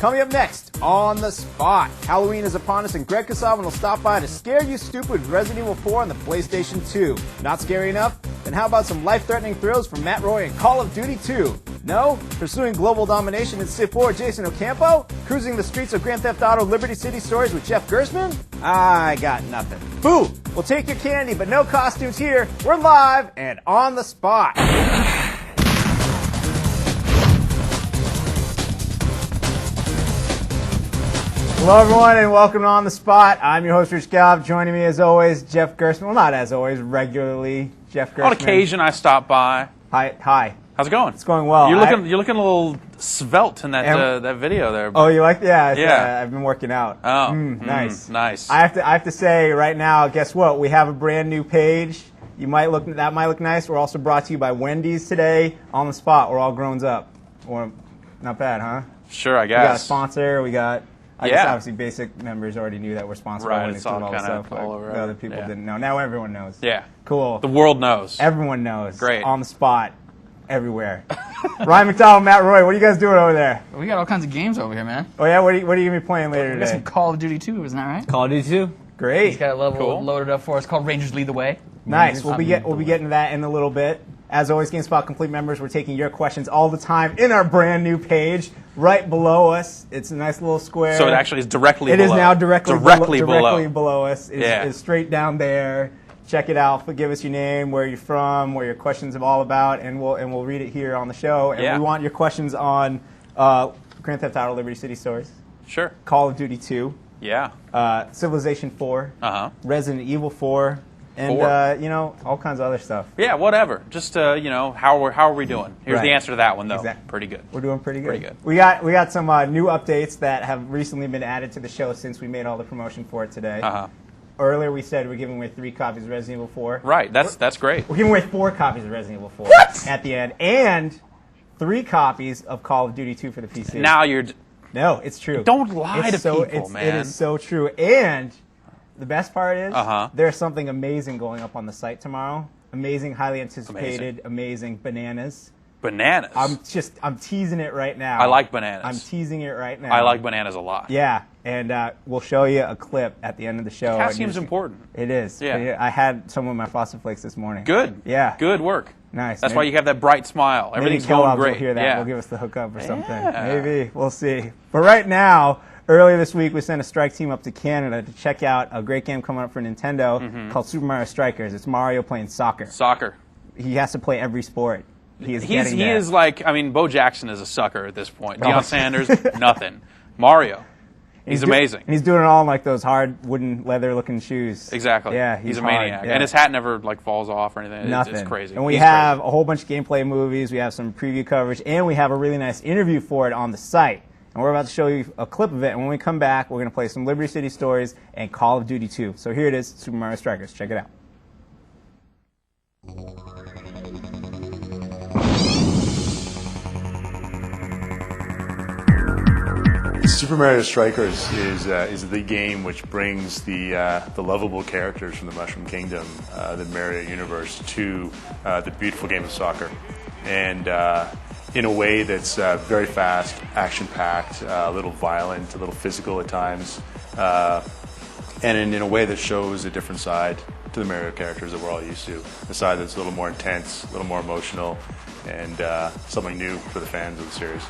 Coming up next, On the Spot. Halloween is upon us and Greg Kasavin will stop by to scare you stupid with Resident Evil 4 on the PlayStation 2. Not scary enough? Then how about some life-threatening thrills from Matt Rory and Call of Duty 2? No? Pursuing global domination in Civ 4 Jason Ocampo? Cruising the streets of Grand Theft Auto Liberty City Stories with Jeff Gerstmann? I got nothing. Boo! We'll take your candy, but no costumes here. We're live and on the spot. Hello, everyone, and welcome to On the Spot. I'm your host, Rich Gallup. Joining me, as always, Jeff Gerstmann. Well, not as always, regularly, Jeff Gerstmann. On occasion, I stop by. Hi. How's it going? It's going well. You're looking a little svelte in that that video there. Oh, you like that? Yeah. I've been working out. Oh, nice. Nice. I have to say right now, guess what? We have a brand new page. That might look nice. We're also brought to you by Wendy's today. On the Spot. We're all grown up. Not bad, huh? Sure, I guess. We got a sponsor. I guess obviously basic members already knew that we're sponsored by Wendy's. It's all kind of all over. Other people didn't know. Now everyone knows. Yeah. Cool. The world knows. Everyone knows. Great. On the Spot. Everywhere. Ryan McDonald, Matt Roy, what are you guys doing over there? We got all kinds of games over here, man. Oh yeah, what are you going to be playing later We got today? some Call of Duty 2, isn't that right? Call of Duty 2. Great. He's got a level Cool. loaded up for us called Rangers Lead the Way. Nice. We'll be getting to that in a little bit. As always, GameSpot Complete members, we're taking your questions all the time in our brand new page right below us. It's a nice little square. So it actually is directly below. It is now directly below us. It's straight down there. Check it out. Give us your name, where you're from, where your questions are all about, and we'll read it here on the show. And we want your questions on Grand Theft Auto Liberty City Stories. Sure. Call of Duty 2. Yeah. Civilization 4. Resident Evil 4. And, all kinds of other stuff. Yeah, whatever. Just, how are we doing? Here's the answer to that one, though. Exactly. Pretty good. We're doing pretty good. Pretty good. We got some new updates that have recently been added to the show since we made all the promotion for it today. Earlier we said we're giving away 3 copies of Resident Evil 4. Right, that's great. We're giving away 4 copies of Resident Evil 4 at the end. And 3 copies of Call of Duty 2 for the PC. Now you're... No, it's true. Don't lie to people, man. It is so true. And... the best part is there's something amazing going up on the site tomorrow. Amazing, highly anticipated, amazing bananas. Bananas? I'm teasing it right now. I like bananas. I'm teasing it right now. I like bananas a lot. Yeah, and we'll show you a clip at the end of the show. Calcium's important. It is. Yeah. I had some of my Frosted Flakes this morning. Good. Yeah. Good work. Nice. That's why you have that bright smile. Everything's going great. Will hear that. Yeah. Will give us the hookup or something. Yeah. Maybe. We'll see. But right now... earlier this week, we sent a strike team up to Canada to check out a great game coming up for Nintendo called Super Mario Strikers. It's Mario playing soccer. Soccer. He has to play every sport. He is like, Bo Jackson is a sucker at this point. Deion Sanders, nothing. Mario. He's amazing. And he's doing it all in like those hard wooden leather-looking shoes. Exactly. Yeah, he's a hard. maniac. Yeah. And his hat never falls off or anything. Nothing. It's crazy. And we have a whole bunch of gameplay movies. We have some preview coverage, and we have a really nice interview for it on the site. And we're about to show you a clip of it, and when we come back, we're going to play some Liberty City Stories and Call of Duty 2. So here it is, Super Mario Strikers. Check it out. Super Mario Strikers is the game which brings the lovable characters from the Mushroom Kingdom, the Mario universe, to the beautiful game of soccer. And in a way that's very fast, action-packed, a little violent, a little physical at times, and in a way that shows a different side to the Mario characters that we're all used to. A side that's a little more intense, a little more emotional, and something new for the fans of the series.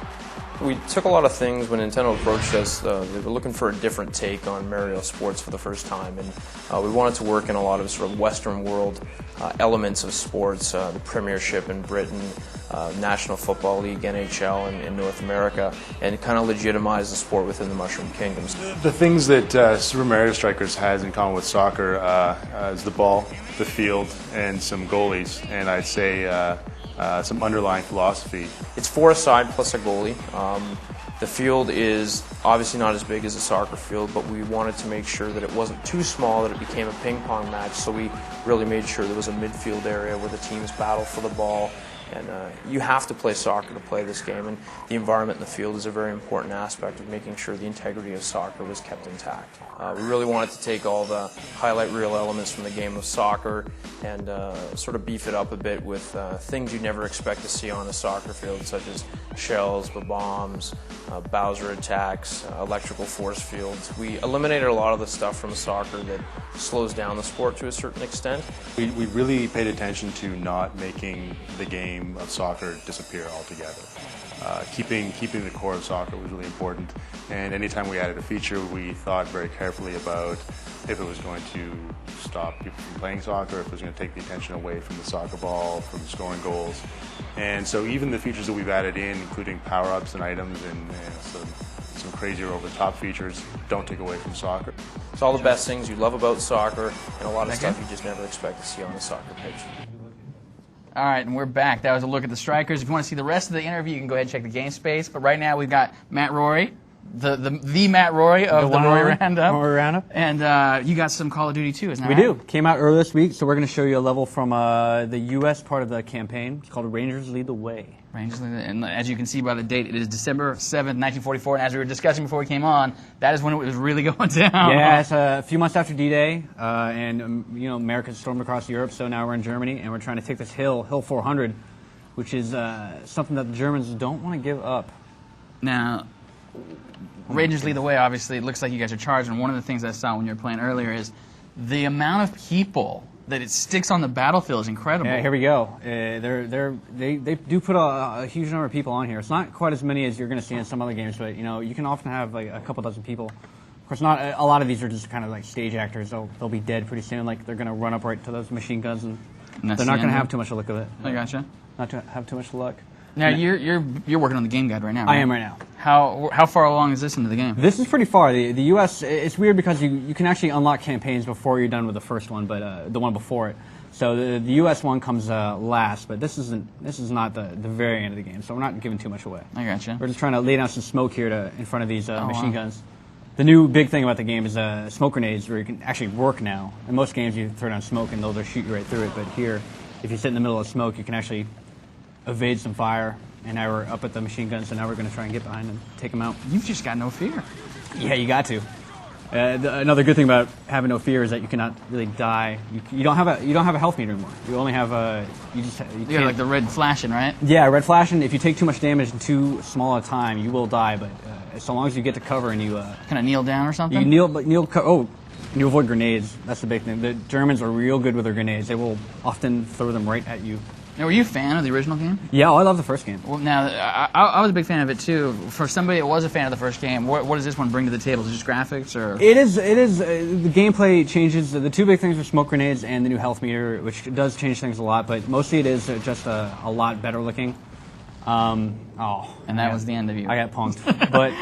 We took a lot of things when Nintendo approached us. They were looking for a different take on Mario sports for the first time, and we wanted to work in a lot of sort of Western world elements of sports, the Premiership in Britain, National Football League, NHL in North America, and kind of legitimize the sport within the Mushroom Kingdoms. The things that Super Mario Strikers has in common with soccer is the ball, the field, and some goalies, and I'd say some underlying philosophy. It's 4-a-side plus a goalie. The field is obviously not as big as a soccer field, but we wanted to make sure that it wasn't too small that it became a ping pong match, so we really made sure there was a midfield area where the teams battle for the ball, And you have to play soccer to play this game, and the environment in the field is a very important aspect of making sure the integrity of soccer was kept intact. We really wanted to take all the highlight reel elements from the game of soccer and sort of beef it up a bit with things you'd never expect to see on a soccer field, such as shells, bombs, Bowser attacks, electrical force fields. We eliminated a lot of the stuff from soccer that slows down the sport to a certain extent. We really paid attention to not making the game of soccer disappear altogether. Keeping the core of soccer was really important, and anytime we added a feature, we thought very carefully about if it was going to stop people from playing soccer, if it was going to take the attention away from the soccer ball, from scoring goals. And so even the features that we've added in, including power-ups and items and some crazier over-the-top features, don't take away from soccer. It's all the best things you love about soccer and a lot of stuff you just never expect to see on a soccer pitch. All right, and we're back. That was a look at the strikers. If you want to see the rest of the interview, you can go ahead and check the game space. But right now we've got Matt Rory, the Matt Rory of the Rory Roundup. Rory Roundup. And you got some Call of Duty too, isn't that We right? do. Came out earlier this week, so we're going to show you a level from the U.S. part of the campaign. It's called Rangers Lead the Way. Rangers, and as you can see by the date, it is December 7th, 1944. And as we were discussing before we came on, that is when it was really going down. Yeah, it's a few months after D-Day, and America stormed across Europe, so now we're in Germany, and we're trying to take this Hill 400, which is something that the Germans don't want to give up. Now, Rangers Lead the Way, obviously, it looks like you guys are charged, and one of the things I saw when you were playing earlier is the amount of people that it sticks on the battlefield is incredible. Yeah, here we go. They do put a huge number of people on here. It's not quite as many as you're going to see in some other games, but you can often have like a couple dozen people. Of course, not a lot of these are just kind of like stage actors. They'll be dead pretty soon. Like they're going to run up right to those machine guns, and they're not going to have too much look of it. I gotcha. Not to have too much luck. Now you're working on the game guide right now, right? I am right now. How far along is this into the game? This is pretty far. The U.S. It's weird because you can actually unlock campaigns before you're done with the first one, but the one before it. So the U.S. one comes last, but this is not the very end of the game. So we're not giving too much away. I gotcha. We're just trying to lay down some smoke here in front of these machine guns. The new big thing about the game is smoke grenades, where you can actually work now. In most games, you throw down smoke and they'll just shoot you right through it. But here, if you sit in the middle of smoke, you can actually evade some fire. And now we're up at the machine guns, so now we're going to try and get behind and take them out. You've just got no fear. Yeah, you got to. Another good thing about having no fear is that you cannot really die. You don't have a health meter anymore. You only have you Yeah, like the red flashing, right? Yeah, red flashing. If you take too much damage in too small a time, you will die. But so long as you get to cover and you kind of kneel down or something. You you avoid grenades. That's the big thing. The Germans are real good with their grenades. They will often throw them right at you. Now, were you a fan of the original game? Yeah, I love the first game. Well, now, I was a big fan of it, too. For somebody that was a fan of the first game, what does this one bring to the table? Is it just graphics? Or? It is. The gameplay changes. The two big things are smoke grenades and the new health meter, which does change things a lot, but mostly it is just a lot better looking. And that was the end of you. I got punked. But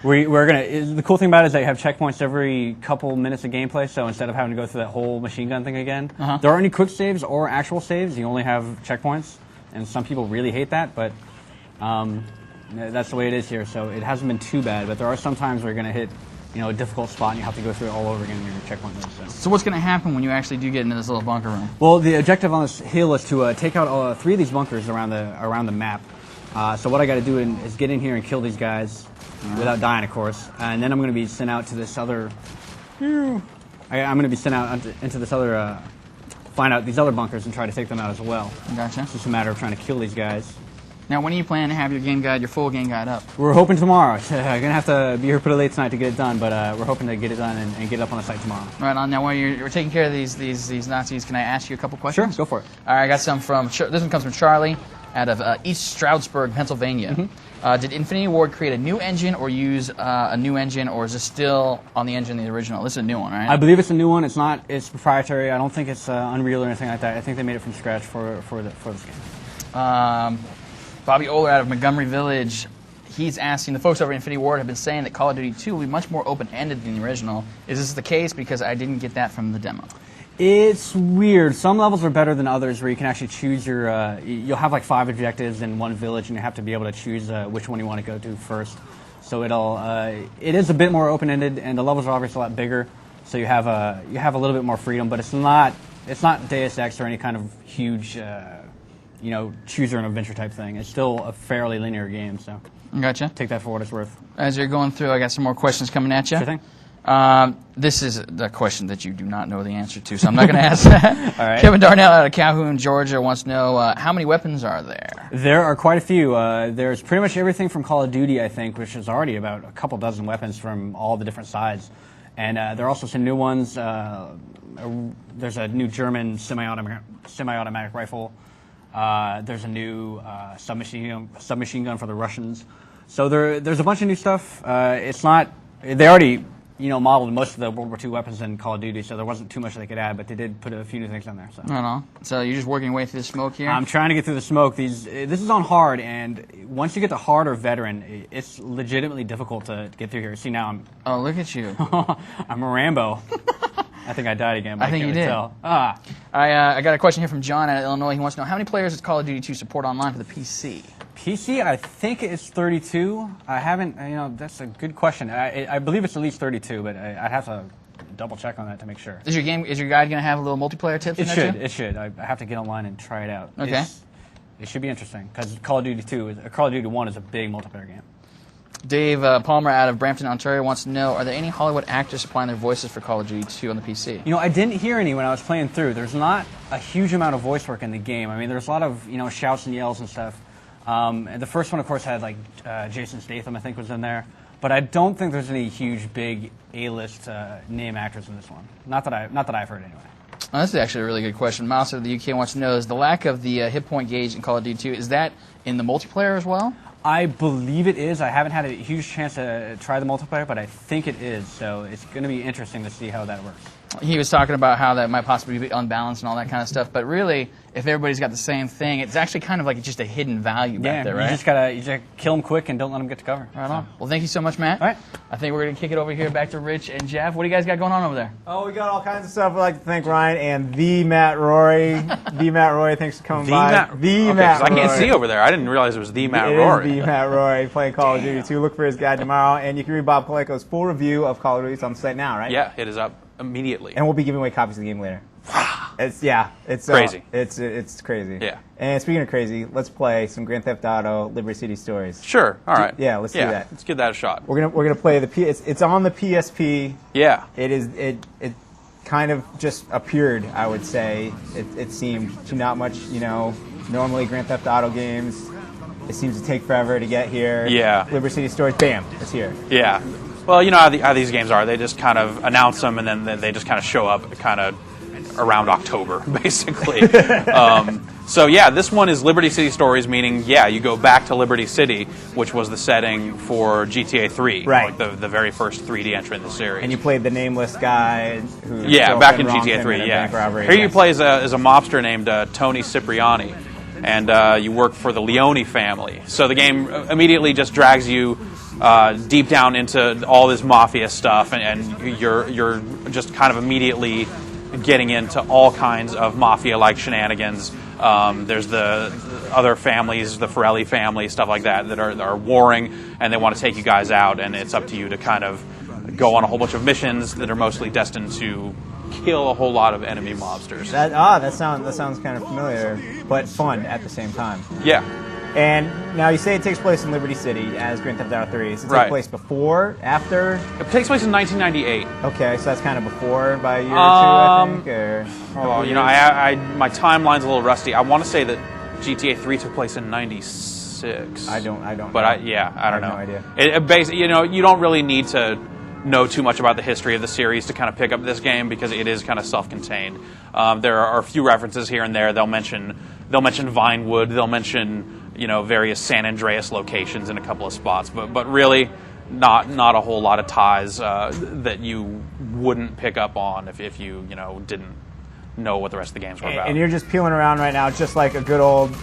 we're going to... The cool thing about it is that you have checkpoints every couple minutes of gameplay, so instead of having to go through that whole machine gun thing again, there aren't any quick saves or actual saves. You only have checkpoints, and some people really hate that, but that's the way it is here, so it hasn't been too bad, but there are some times where you're going to hit a difficult spot and you have to go through it all over again in your checkpoint mode. So what's going to happen when you actually do get into this little bunker room? Well, the objective on this hill is to take out 3 of these bunkers around the map. So what I got to do is get in here and kill these guys without dying, of course. And then I'm going to be sent out to this other... I'm going to be sent out into this other... find out these other bunkers and try to take them out as well. Gotcha. It's just a matter of trying to kill these guys. Now, when are you planning to have your full game guide up? We're hoping tomorrow. I'm going to have to be here pretty late tonight to get it done, but we're hoping to get it done and get it up on the site tomorrow. Right on. Now, while you're taking care of these Nazis, can I ask you a couple questions? Sure, go for it. All right, I got some from... This one comes from Charlie out of East Stroudsburg, Pennsylvania. Did Infinity Ward create a new engine or use a new engine, or is this still on the engine of the original? This is a new one, right? I believe it's a new one. It's proprietary. I don't think it's Unreal or anything like that. I think they made it from scratch for this game. Bobby Oler out of Montgomery Village, he's asking, the folks over at Infinity Ward have been saying that Call of Duty 2 will be much more open-ended than the original. Is this the case? Because I didn't get that from the demo. It's weird. Some levels are better than others where you can actually choose your... you'll have like 5 objectives in one village and you have to be able to choose which one you want to go to first. So it is a bit more open-ended and the levels are obviously a lot bigger. So you have a little bit more freedom, but it's not Deus Ex or any kind of huge choose your own adventure type thing. It's still a fairly linear game, so Gotcha. take that for what it's worth. As you're going through, I got some more questions coming at you. Sure thing. This is a question that you do not know the answer to, so I'm not going to ask that. All right. Kevin Darnell out of Calhoun, Georgia wants to know how many weapons are there? There are quite a few. There's pretty much everything from Call of Duty, I think, which is already about a couple dozen weapons from all the different sides. And there are also some new ones. There's a new German semi-automatic rifle. There's a new submachine gun for the Russians. So there's a bunch of new stuff. It's not. They already modeled most of the World War II weapons in Call of Duty, so there wasn't too much they could add, but they did put a few new things on there. So. I don't know. So you're just working your way through the smoke here? I'm trying to get through the smoke. This is on hard, and once you get to hard or veteran, it's legitimately difficult to get through here. See, now I'm... Oh, look at you. I'm a Rambo. I think I died again, but I think you did. Tell. I got a question here from John out of Illinois. He wants to know how many players does Call of Duty 2 support online for the PC? PC, I think it's 32. I haven't, that's a good question. I believe it's at least 32, but I'd have to double check on that to make sure. Is your guide going to have a little multiplayer tips in there too? It should. I have to get online and try it out. Okay. It should be interesting because Call of Duty 1 is a big multiplayer game. Dave Palmer out of Brampton, Ontario wants to know, are there any Hollywood actors supplying their voices for Call of Duty 2 on the PC? I didn't hear any when I was playing through. There's not a huge amount of voice work in the game. I mean, there's a lot of, shouts and yells and stuff. And the first one, of course, had Jason Statham, I think, was in there. But I don't think there's any huge, big A-list name actors in this one. Not that I've heard anyway. Oh, this is actually a really good question. Mouse out of the UK wants to know, is the lack of the hit point gauge in Call of Duty 2, is that in the multiplayer as well? I believe it is. I haven't had a huge chance to try the multiplayer, but I think it is. So it's going to be interesting to see how that works. He was talking about how that might possibly be unbalanced and all that kind of stuff, but really, if everybody's got the same thing, it's actually kind of like just a hidden value back there, right? You just gotta kill them quick and don't let them get to cover. Right on. Well, thank you so much, Matt. All right. I think we're going to kick it over here back to Rich and Jeff. What do you guys got going on over there? Oh, we got all kinds of stuff. We'd like to thank Ryan and the Matt Rory. The Matt Rory, thanks for coming by. Matt Rory. I can't see over there. I didn't realize it was the Matt Rory. It is the Matt Rory playing Call of Duty 2. Look for his guide tomorrow, and you can read Bob Coleco's full review of Call of Duty. It's on the site now, right? Yeah, it is up immediately. And we'll be giving away copies of the game later. It's crazy. It's crazy. Yeah. And speaking of crazy, let's play some Grand Theft Auto Liberty City Stories. Sure. All right. Yeah, let's do that. Let's give that a shot. We're gonna play it's on the PSP. Yeah. It kind of just appeared, I would say. It seemed to not much, normally Grand Theft Auto games, it seems to take forever to get here. Yeah. Liberty City Stories, bam, it's here. Yeah. Well, you know how these games are. They just kind of announce them, and then they just kind of show up kind of around October, basically. So, yeah, this one is Liberty City Stories, meaning, you go back to Liberty City, which was the setting for GTA 3. Right. Like the very first 3D entry in the series. And you played the nameless guy who... back in GTA 3, yeah. Here you play as a mobster named Tony Cipriani, and you work for the Leone family. So the game immediately just drags you deep down into all this mafia stuff, and you're just kind of immediately getting into all kinds of mafia-like shenanigans. There's the other families, the Forelli family, stuff like that are warring, and they want to take you guys out, and it's up to you to kind of go on a whole bunch of missions that are mostly destined to kill a whole lot of enemy mobsters. That sounds kind of familiar, but fun at the same time. Yeah. And now you say it takes place in Liberty City as Grand Theft Auto 3. Does it take Right. place before, after? It takes place in 1998. Okay, so that's kind of before by a year or two, I think? Or Oh, I my timeline's a little rusty. I want to say that GTA 3 took place in 96. I don't But know. I don't have know. no idea. You don't really need to know too much about the history of the series to kind of pick up this game because it is kind of self-contained. There are a few references here and there. They'll mention Vinewood. They'll mention various San Andreas locations in a couple of spots, but really not a whole lot of ties that you wouldn't pick up on if you didn't know what the rest of the games were about. And you're just peeling around right now, just like a good old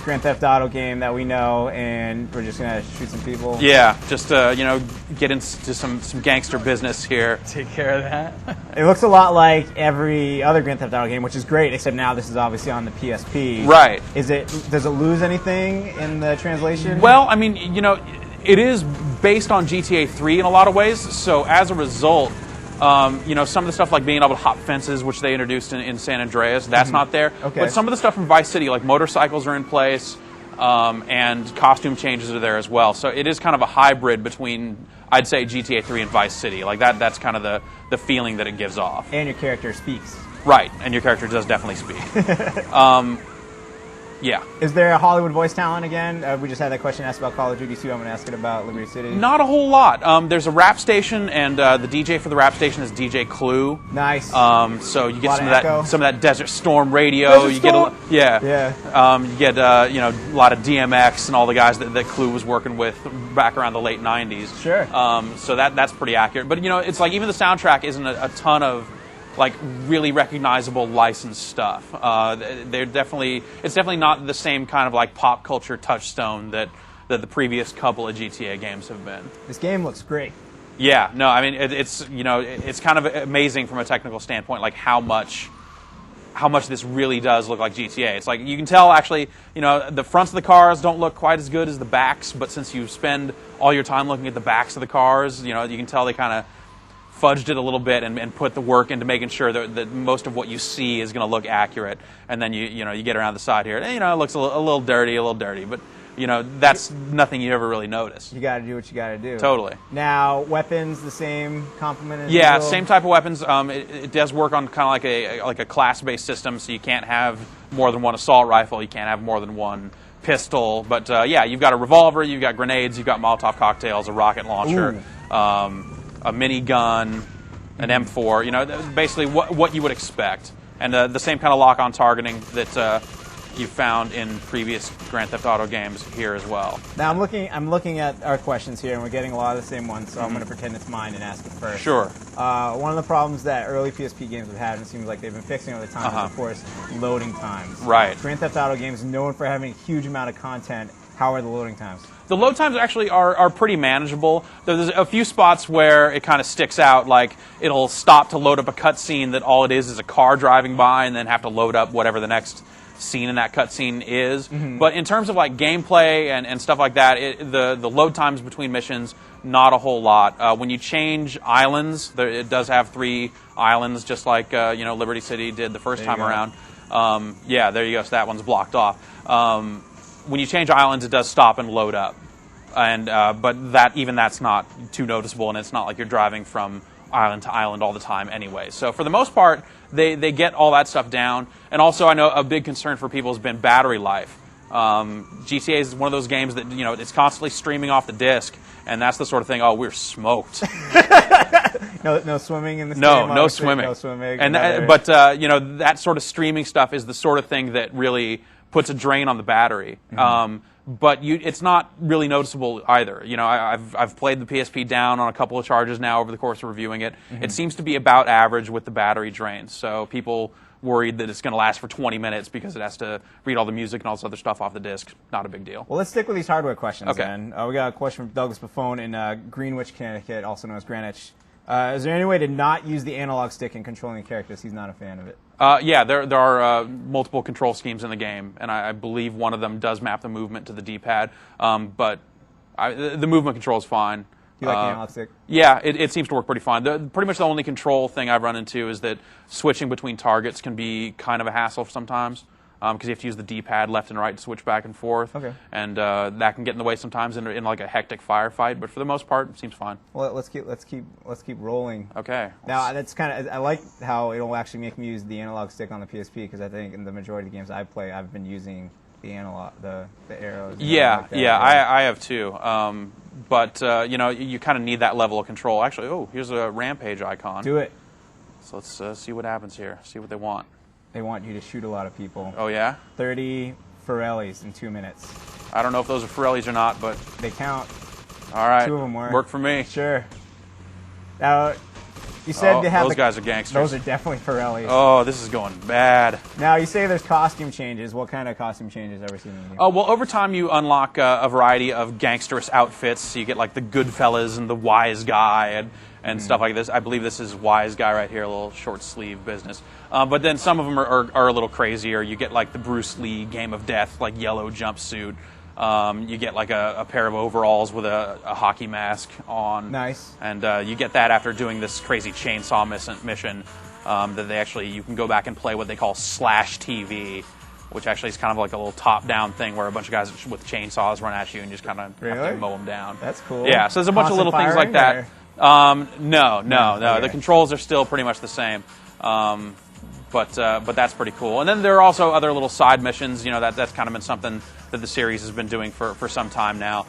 Grand Theft Auto game that we know, and we're just gonna shoot some people. Yeah, just get into some gangster business here. Take care of that. It looks a lot like every other Grand Theft Auto game, which is great, except now this is obviously on the PSP. Right. Does it lose anything in the translation? Well, I mean, it is based on GTA 3 in a lot of ways, so as a result, You know, some of the stuff like being able to hop fences, which they introduced in San Andreas, that's not there. Okay. But some of the stuff from Vice City, like motorcycles are in place, and costume changes are there as well. So it is kind of a hybrid between, I'd say, GTA 3 and Vice City. Like that's kind of the feeling that it gives off. And your character speaks. Right, and your character does definitely speak. Yeah. Is there a Hollywood voice talent again? We just had that question asked about Call of Duty 2. I'm going to ask it about Liberty City. Not a whole lot. There's a rap station, and the DJ for the rap station is DJ Clue. Nice. So you get Lot some of that Desert Storm radio. Desert you Storm? get you get a lot of DMX and all the guys that Clue was working with back around the late '90s. Sure. So that's pretty accurate. But it's like even the soundtrack isn't a ton of like really recognizable licensed stuff. It's definitely not the same kind of like pop culture touchstone that the previous couple of GTA games have been. This game looks great. Yeah, no, I mean it's kind of amazing from a technical standpoint, like how much this really does look like GTA. It's like you can tell actually, the fronts of the cars don't look quite as good as the backs, but since you spend all your time looking at the backs of the cars, you can tell they kind of fudged it a little bit and put the work into making sure that most of what you see is going to look accurate. And then you get around the side here, and it looks a little dirty, but that's nothing you ever really notice. You got to do what you got to do. Totally. Now, weapons, the same complement as Yeah, usual? same type of weapons. It does work on kind of like a class-based system, so you can't have more than one assault rifle, you can't have more than one pistol. But you've got a revolver, you've got grenades, you've got Molotov cocktails, a rocket launcher. A minigun, an M4, basically what you would expect. And the same kind of lock-on targeting that you found in previous Grand Theft Auto games here as well. Now I'm looking at our questions here, and we're getting a lot of the same ones, so I'm going to pretend it's mine and ask it first. Sure. One of the problems that early PSP games have had, and it seems like they've been fixing over time, is, of course, loading times. Right. Grand Theft Auto games known for having a huge amount of content. How are the loading times? The load times actually are pretty manageable. There's a few spots where it kind of sticks out, like it'll stop to load up a cutscene that all it is a car driving by, and then have to load up whatever the next scene in that cutscene is. Mm-hmm. But in terms of like gameplay and stuff like that, the load times between missions, not a whole lot. When you change islands, it does have 3 islands, just like Liberty City did the first time around. There you go. So that one's blocked off. When you change islands, it does stop and load up, and but that's not too noticeable, and it's not like you're driving from island to island all the time anyway. So for the most part, they get all that stuff down. And also, I know a big concern for people has been battery life. GTA is one of those games that it's constantly streaming off the disc, and that's the sort of thing. Oh, we're smoked. No swimming in this game? No swimming. No swimming. And that sort of streaming stuff is the sort of thing that really puts a drain on the battery. Mm-hmm. But it's not really noticeable either. I've played the PSP down on a couple of charges now over the course of reviewing it. Mm-hmm. It seems to be about average with the battery drains. So people worried that it's going to last for 20 minutes because it has to read all the music and all this other stuff off the disc. Not a big deal. Well, let's stick with these hardware questions then. Okay. We got a question from Douglas Buffone in Greenwich, Connecticut, also known as Greenwich. Is there any way to not use the analog stick in controlling the characters? He's not a fan of it. There are multiple control schemes in the game, and I believe one of them does map the movement to the D-pad, but the movement control is fine. You like the analog stick? Yeah, it seems to work pretty fine. Pretty much the only control thing I've run into is that switching between targets can be kind of a hassle sometimes, because you have to use the D-pad left and right to switch back and forth. Okay. And that can get in the way sometimes in like a hectic firefight, but for the most part, it seems fine. Well, let's keep rolling. Okay. Now that's I like how it'll actually make me use the analog stick on the PSP, because I think in the majority of the games I play, I've been using the analog, the arrows. I have too. But you kind of need that level of control. Actually, here's a rampage icon. Do it. So let's see what happens here. See what they want. They want you to shoot a lot of people. Oh, yeah? 30 Forellis in 2 minutes. I don't know if those are Forellis or not, but... They count. All right. 2 of them were. Work for me. Sure. Now, you said they have... Those guys are gangsters. Those are definitely Forellis. Oh, this is going bad. Now, you say there's costume changes. What kind of costume changes have we seen in the game? Oh, well, over time you unlock a variety of gangsterous outfits. So you get like the Goodfellas and the Wise Guy and stuff like this. I believe this is Wise Guy right here, a little short sleeve business. But then some of them are a little crazier. You get like the Bruce Lee Game of Death, like yellow jumpsuit. You get like a pair of overalls with a hockey mask on. Nice. And you get that after doing this crazy chainsaw mission that you can go back and play what they call slash TV, which actually is kind of like a little top-down thing where a bunch of guys with chainsaws run at you and you just kind of have to mow them down. That's cool. Yeah, so there's a bunch of little things like that. No. Okay. The controls are still pretty much the same. But that's pretty cool. And then there are also other little side missions. That's kind of been something that the series has been doing for some time now.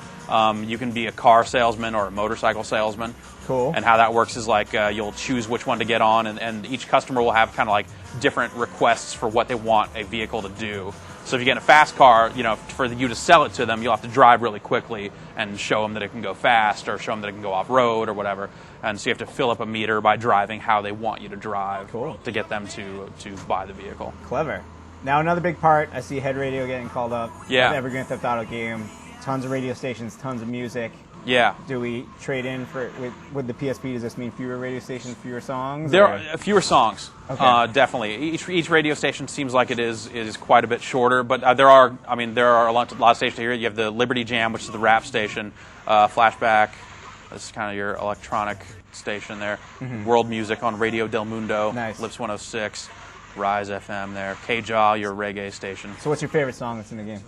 You can be a car salesman or a motorcycle salesman. Cool. And how that works is like you'll choose which one to get on, and each customer will have kind of like different requests for what they want a vehicle to do. So if you get in a fast car, for you to sell it to them, you'll have to drive really quickly and show them that it can go fast, or show them that it can go off-road or whatever. And so you have to fill up a meter by driving how they want you to drive to get them to buy the vehicle. Clever. Now another big part, I see head radio getting called up. Yeah. With every Grand Theft Auto game. Tons of radio stations, tons of music. Yeah. Do we trade in with the PSP? Does this mean fewer radio stations, fewer songs? There are fewer songs, Okay. definitely. Each radio station seems like it is quite a bit shorter, but there are a lot of stations here. You have the Liberty Jam, which is the rap station, Flashback. This is kind of your electronic station there. World Music on Radio Del Mundo. Nice. Lips 106, Rise FM there. K-Jaw, your reggae station. So what's your favorite song that's in the game?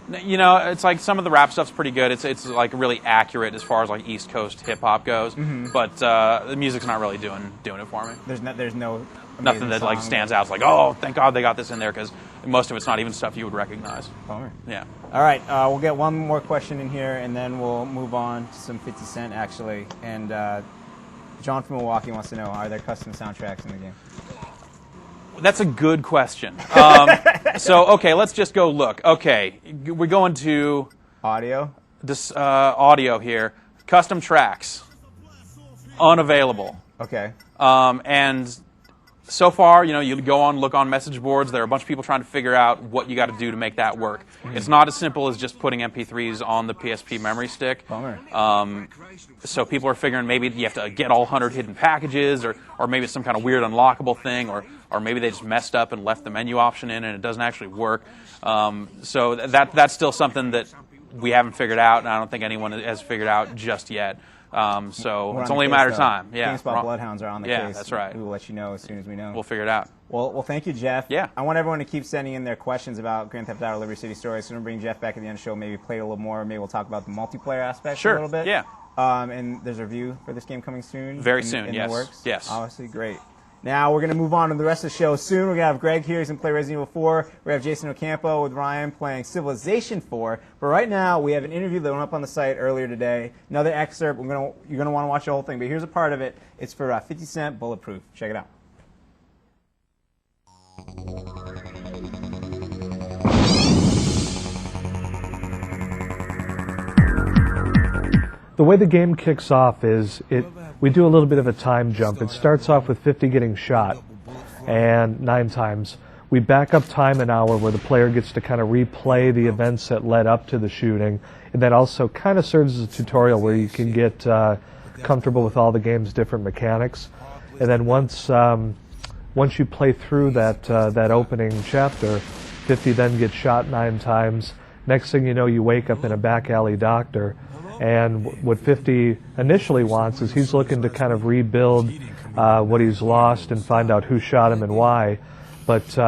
It's like some of the rap stuff's pretty good. It's like really accurate as far as like East Coast hip hop goes. But the music's not really doing it for me. There's no Nothing that like stands out. It's like, oh, thank God they got this in there, because most of it's not even stuff you would recognize. Bummer. Yeah. All right, we'll get one more question in here, and then we'll move on to some 50 Cent actually. And John from Milwaukee wants to know: are there custom soundtracks in the game? That's a good question. So, okay, let's just go look. Okay, we're going to Audio. this audio here. Custom tracks. Unavailable. Okay. And so far, you go on, look on message boards. There are a bunch of people trying to figure out what you got to do to make that work. It's not as simple as just putting MP3s on the PSP memory stick. Bummer. So people are figuring maybe you have to get all 100 hidden packages, or maybe it's some kind of weird unlockable thing, or maybe they just messed up and left the menu option in and it doesn't actually work. So that's still something that we haven't figured out, and I don't think anyone has figured out just yet. So it's only a matter of time. Yeah. GameSpot Bloodhounds are on the case. Yeah, that's right. We will let you know as soon as we know. We'll figure it out. Well, thank you, Jeff. Yeah. I want everyone to keep sending in their questions about Grand Theft Auto Liberty City Stories. So we're going to bring Jeff back at the end of the show, maybe play it a little more. Maybe we'll talk about the multiplayer aspect a little bit. Yeah. And there's a review for this game coming soon. Very soon, in yes. the works. Yes. Obviously, great. Now we're going to move on to the rest of the show soon. We're going to have Greg here. He's going to play Resident Evil 4. We're going to have Jason Ocampo with Ryan playing Civilization 4. But right now, we have an interview that went up on the site earlier today. Another excerpt. You're going to want to watch the whole thing. But here's a part of it. It's for 50 Cent Bulletproof. Check it out. The way the game kicks off is we do a little bit of a time jump. It starts off with 50 getting shot, and 9 times. We back up time an hour where the player gets to kind of replay the events that led up to the shooting, and that also kind of serves as a tutorial where you can get comfortable with all the game's different mechanics. And then once you play through that opening chapter, 50 then gets shot 9 times. Next thing you know, you wake up in a back alley doctor. And what 50 initially wants is he's looking to kind of rebuild what he's lost and find out who shot him and why, but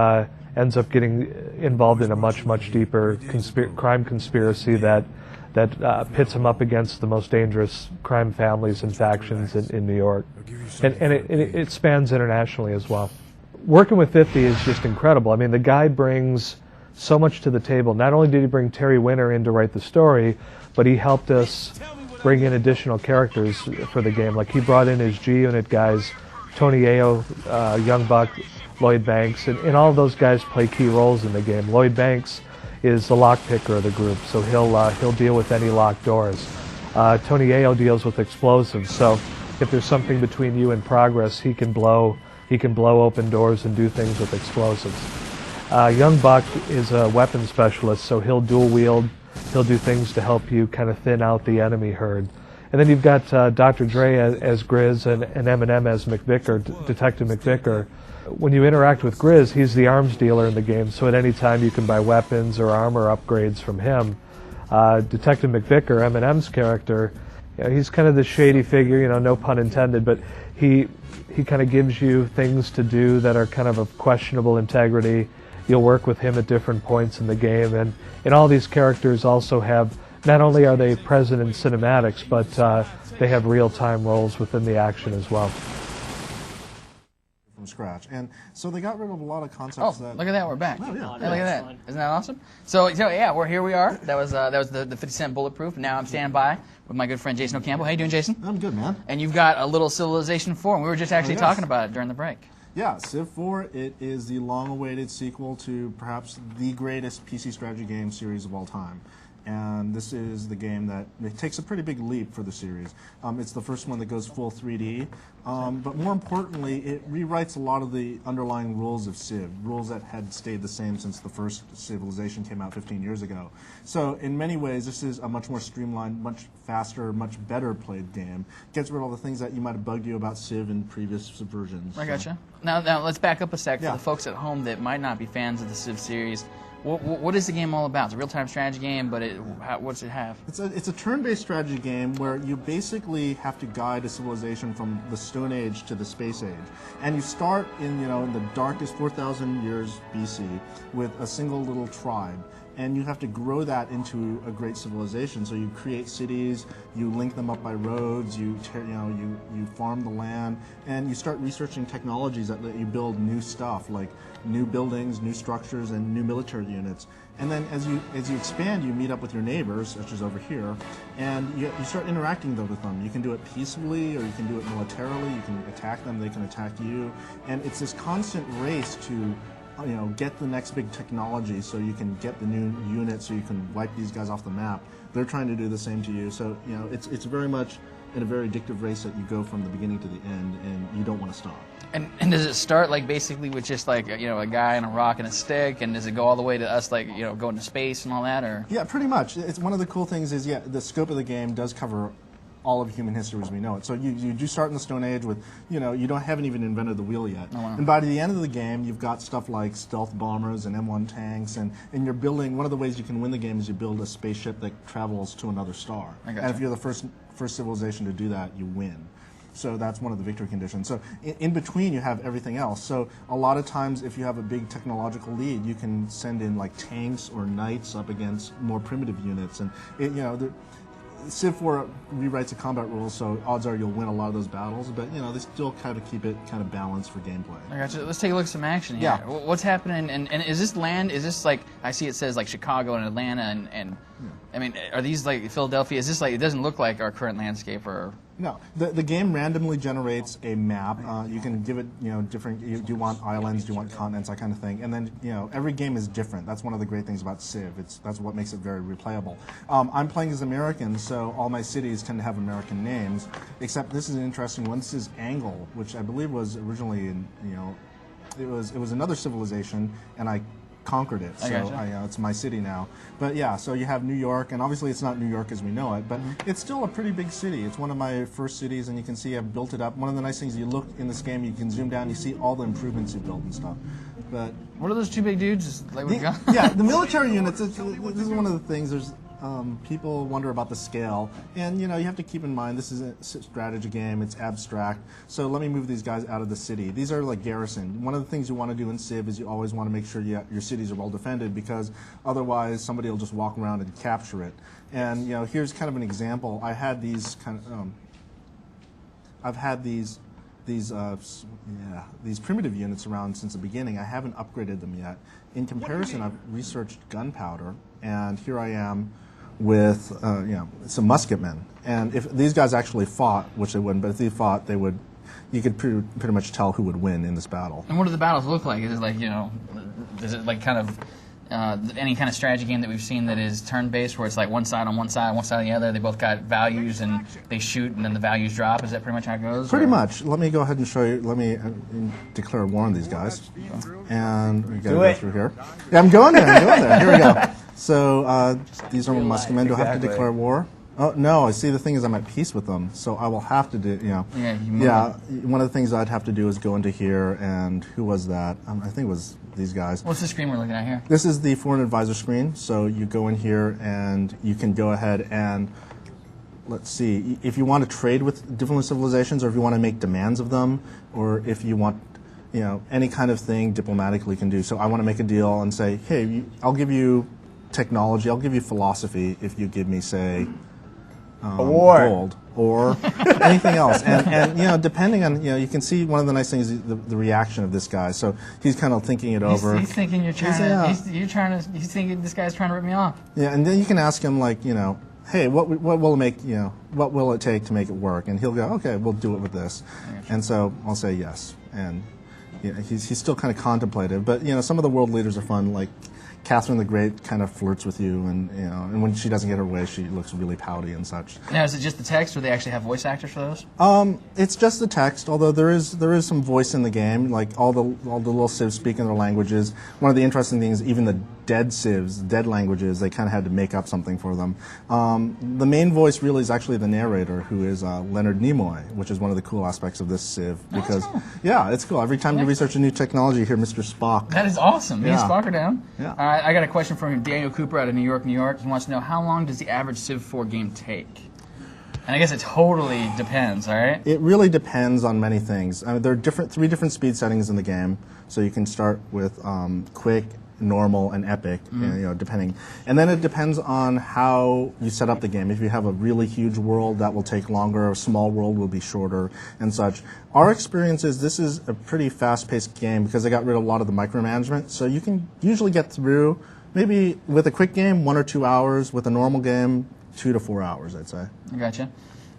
ends up getting involved in a much deeper crime conspiracy that pits him up against the most dangerous crime families and factions in New York. And it spans internationally as well. Working with 50 is just incredible. I mean, the guy brings so much to the table. Not only did he bring Terry Winter in to write the story, but he helped us bring in additional characters for the game. Like he brought in his G-Unit guys, Tony Ayo, Young Buck, Lloyd Banks, and all of those guys play key roles in the game. Lloyd Banks is the lockpicker of the group, so he'll deal with any locked doors. Tony Ayo deals with explosives, so if there's something between you and progress, he can blow open doors and do things with explosives. Young Buck is a weapons specialist, so he'll dual wield. He'll do things to help you kind of thin out the enemy herd. And then you've got Dr. Dre as Grizz and Eminem as McVicker, Detective McVicker. when you interact with Grizz, he's the arms dealer in the game, so at any time you can buy weapons or armor upgrades from him. Detective McVicker, Eminem's character, he's kind of the shady figure, no pun intended, but he kind of gives you things to do that are kind of questionable integrity. You'll work with him at different points in the game, and all these characters also have, not only are they present in cinematics, but they have real-time roles within the action as well. From scratch, and so they got rid of a lot of concepts. Oh, look at that, we're back. Oh, yeah. Look at that. Isn't that awesome? So yeah, here we are. That was the 50-cent Bulletproof. Now I'm standing by with my good friend Jason O'Campbell. How you doing, Jason? I'm good, man. And you've got a little Civilization 4, and we were just actually talking about it during the break. Yeah, Civ 4, it is the long-awaited sequel to perhaps the greatest PC strategy game series of all time. And this is the game that it takes a pretty big leap for the series. It's the first one that goes full 3D, but more importantly, it rewrites a lot of the underlying rules of Civ, rules that had stayed the same since the first Civilization came out 15 years ago. So in many ways, this is a much more streamlined, much faster, much better played game. Gets rid of all the things that you might have bugged you about Civ in previous versions. I gotcha. Now let's back up a sec for Yeah. the folks at home that might not be fans of the Civ series. What is the game all about? It's a real-time strategy game, but what does it have? It's a turn-based strategy game where you basically have to guide a civilization from the Stone Age to the Space Age, and you start in the darkest 4,000 years BC with a single little tribe. And you have to grow that into a great civilization. So you create cities, you link them up by roads, you farm the land, and you start researching technologies that let you build new stuff, like new buildings, new structures, and new military units. And then as you expand, you meet up with your neighbors, which is over here, and you start interacting with them. You can do it peacefully, or you can do it militarily. You can attack them, they can attack you, and it's this constant race to get the next big technology so you can get the new unit so you can wipe these guys off the map. They're trying to do the same to you. So, it's very much in a very addictive race that you go from the beginning to the end, and you don't want to stop. And does it start basically with just a guy and a rock and a stick, and does it go all the way to us going to space and all that, or? Yeah, pretty much. It's one of the cool things is the scope of the game does cover all of human history as we know it. So you do start in the Stone Age with, you haven't even invented the wheel yet. Oh, wow. And by the end of the game, you've got stuff like stealth bombers and M1 tanks, and you're building, one of the ways you can win the game is you build a spaceship that travels to another star. I And if you're the first civilization to do that, you win. So that's one of the victory conditions. So in between, you have everything else. So a lot of times, if you have a big technological lead, you can send in tanks or knights up against more primitive units, and Civ 4 rewrites the combat rules, so odds are you'll win a lot of those battles, but they still kind of keep it kind of balanced for gameplay. I gotcha. Let's take a look at some action here. Yeah. What's happening? And is this land? Is this I see it says Chicago and Atlanta and I mean, are these Philadelphia? Is this it doesn't look like our current landscape or? No, the game randomly generates a map. You can give it, different. Do you want islands? Do you want continents? That kind of thing. And then, every game is different. That's one of the great things about Civ. That's what makes it very replayable. I'm playing as American, so all my cities tend to have American names. Except this is an interesting one. This is Angle, which I believe was originally it was another civilization, and I conquered it, so it's my city now. But yeah, so you have New York, and obviously it's not New York as we know it, but it's still a pretty big city. It's one of my first cities, and you can see I've built it up. One of the nice things, you look in this game, you can zoom down, you see all the improvements you built and stuff. But what are those two big dudes? Yeah, the military units. This is one of the things. There's people wonder about the scale, and you have to keep in mind this is a strategy game. It's abstract. So let me move these guys out of the city. These are like garrison. One of the things you want to do in Civ is you always want to make sure your cities are well defended, because otherwise somebody will just walk around and capture it. And here's kind of an example. I had these I've had these primitive units around since the beginning. I haven't upgraded them yet. In comparison, I've researched gunpowder, and here I am with some musketmen. And if these guys actually fought, which they wouldn't, but if they fought, they would. You could pretty much tell who would win in this battle. And what do the battles look like? Is it is it kind of any kind of strategy game that we've seen that is turn-based, where it's one side on one side on the other, they both got values and they shoot and then the values drop? Is that pretty much how it goes? Pretty much. Let me go ahead and show you. Let me declare war on these guys. And we got to go through here. Yeah, I'm going there. Here we go. So these are musketmen. Do I have to declare war? Oh no! I see. The thing is, I'm at peace with them, so I will have to do. One of the things I'd have to do is go into here, and who was that? I think it was these guys. What's the screen we're looking at here? This is the Foreign Advisor screen. So you go in here, and you can go ahead and let's see if you want to trade with different civilizations, or if you want to make demands of them, or if you want, any kind of thing diplomatically you can do. So I want to make a deal and say, hey, I'll give you technology, I'll give you philosophy if you give me, say, gold or anything else. And depending on, you can see one of the nice things is the reaction of this guy. So he's kind of thinking it over. He's thinking he's thinking this guy's trying to rip me off. Yeah, and then you can ask him like, hey, what will it make, what will it take to make it work? And he'll go, okay, we'll do it with this. And so I'll say yes. And he's still kind of contemplative, but some of the world leaders are fun, like Catherine the Great kind of flirts with you, and when she doesn't get her way, she looks really pouty and such. Now, is it just the text, or do they actually have voice actors for those? It's just the text, although there is some voice in the game, like all the little civs speak in their languages. One of the interesting things, even the dead civs, dead languages, they kind of had to make up something for them. The main voice really is actually the narrator, who is Leonard Nimoy, which is one of the cool aspects of this civ, because yeah, it's cool. Every time you research a new technology, you hear Mr. Spock. That is awesome. Me and Spock are down. Yeah. I got a question from Daniel Cooper out of New York, New York. He wants to know, how long does the average Civ 4 game take? And I guess it totally depends, all right? It really depends on many things. I mean, there are three different speed settings in the game, so you can start with quick, normal, and epic, depending. And then it depends on how you set up the game. If you have a really huge world, that will take longer. A small world will be shorter and such. Our experience is this is a pretty fast-paced game because they got rid of a lot of the micromanagement. So you can usually get through, maybe with a quick game, 1 or 2 hours. With a normal game, 2 to 4 hours, I'd say. I gotcha.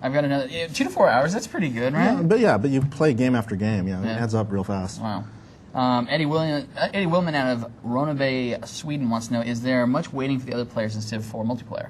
I've got another 2 to 4 hours. That's pretty good, right? But you play game after game. It adds up real fast. Wow. Eddie Willman out of Ronneby, Sweden wants to know, is there much waiting for the other players in Civ 4 multiplayer?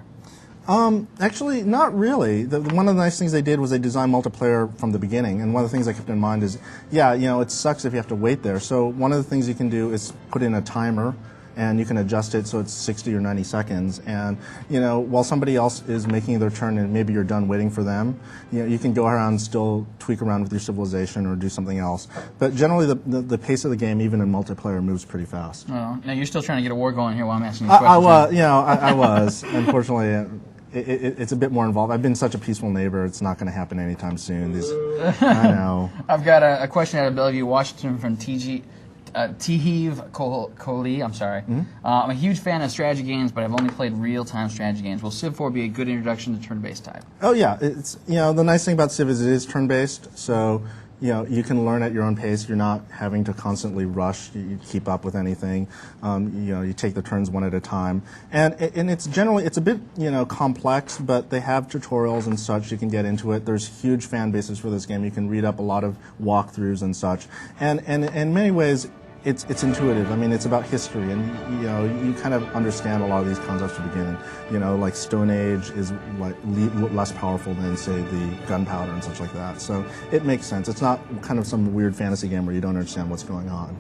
Actually, not really. One of the nice things they did was they designed multiplayer from the beginning, and one of the things I kept in mind is, it sucks if you have to wait there. So one of the things you can do is put in a timer, and you can adjust it so it's 60 or 90 seconds. And, while somebody else is making their turn and maybe you're done waiting for them, you can go around and still tweak around with your civilization or do something else. But generally, the pace of the game, even in multiplayer, moves pretty fast. Oh, now, you're still trying to get a war going here while I'm asking these questions. I was. Unfortunately, it's a bit more involved. I've been such a peaceful neighbor, it's not going to happen anytime soon. I know. I've got a question out of Bellevue, Washington from Tihiv Kohli, I'm sorry. I'm a huge fan of strategy games, but I've only played real-time strategy games. Will Civ 4 be a good introduction to turn-based type? Oh yeah, it's the nice thing about Civ is it is turn-based, so you can learn at your own pace. You're not having to constantly rush. You keep up with anything. You take the turns one at a time, and it's a bit complex, but they have tutorials and such. You can get into it. There's huge fan bases for this game. You can read up a lot of walkthroughs and such, and in many ways, it's intuitive. I mean, it's about history, and you kind of understand a lot of these concepts to begin. Like Stone Age is like less powerful than, say, the gunpowder and such like that. So it makes sense. It's not kind of some weird fantasy game where you don't understand what's going on.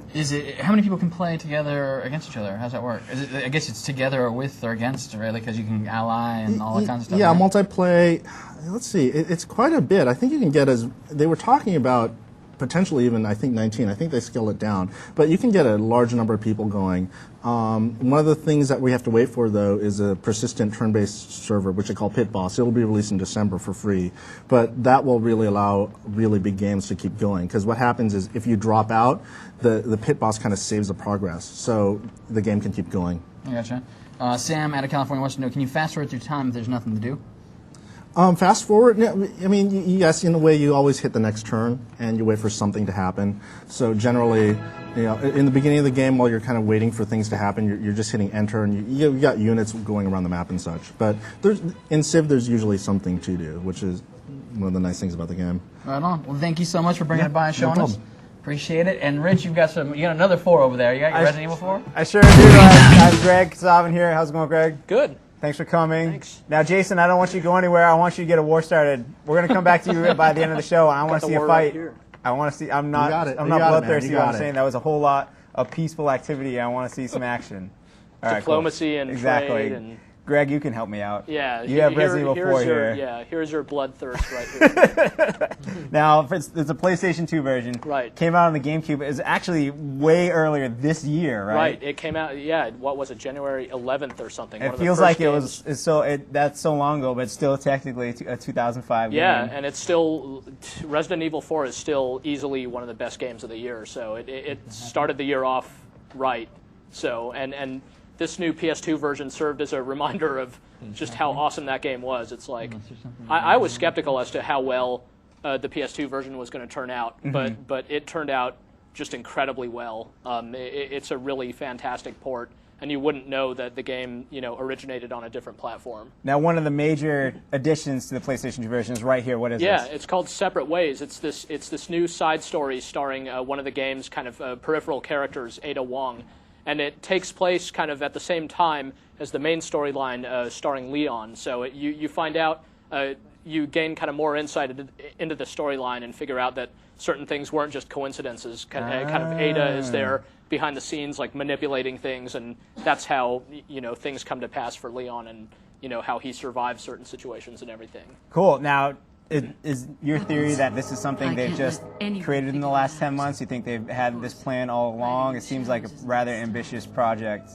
How many people can play together against each other? How's that work? I guess it's together or with or against, right? Because you can ally and all that kind of stuff. Yeah, right? Multiplay. Let's see. It's quite a bit. I think you can get they were talking about potentially even, I think, 19. I think they scaled it down. But you can get a large number of people going. One of the things that we have to wait for, though, is a persistent turn-based server, which they call Pit Boss. It'll be released in December for free. But that will really allow really big games to keep going. Because what happens is if you drop out, the Pit Boss kind of saves the progress. So the game can keep going. I gotcha. Sam out of California wants to know, can you fast forward through time if there's nothing to do? Fast forward, I mean, yes, in a way you always hit the next turn and you wait for something to happen. So generally, in the beginning of the game while you're kind of waiting for things to happen, you're just hitting enter and you got units going around the map and such. But in Civ, there's usually something to do, which is one of the nice things about the game. Right on. Well, thank you so much for bringing it by and showing us. Appreciate it. And Rich, you got another 4 over there. You got your Resident Evil 4? I sure do. I have Greg Kasavin here. How's it going, Greg? Good. Thanks for coming. Thanks. Now, Jason, I don't want you to go anywhere. I want you to get a war started. We're going to come back to you by the end of the show. I want to see a fight. Right, I want to see. I'm not bloodthirsty. I'm saying that was a whole lot of peaceful activity. I want to see some action. Diplomacy and exactly. trade and Greg, you can help me out. Yeah, you have Resident Evil 4 here. Yeah, here's your bloodthirst right here. Now, it's a PlayStation 2 version. Right. Came out on the GameCube. It's actually way earlier this year, right? Right. It came out. Yeah. What was it? January 11th or something. It feels like that's so long ago, but it's still technically a 2005 game. Yeah, and it's still Resident Evil 4 is still easily one of the best games of the year. So it started the year off right. So and this new PS2 version served as a reminder of just how awesome that game was. It's like I was skeptical as to how well the PS2 version was going to turn out, but it turned out just incredibly well. It's a really fantastic port, and you wouldn't know that the game originated on a different platform. Now, one of the major additions to the PlayStation 2 version is right here. What is this? Yeah, it's called Separate Ways. It's this new side story starring one of the game's kind of peripheral characters, Ada Wong. And it takes place kind of at the same time as the main storyline starring Leon. So you find out, you gain kind of more insight into the storyline and figure out that certain things weren't just coincidences. Kind of Ada is there behind the scenes, like manipulating things, and that's how things come to pass for Leon, and how he survives certain situations and everything. Cool. Now, is your theory that this is something they've just created in the last 10 months? You think they've had this plan all along? It seems like a rather ambitious project.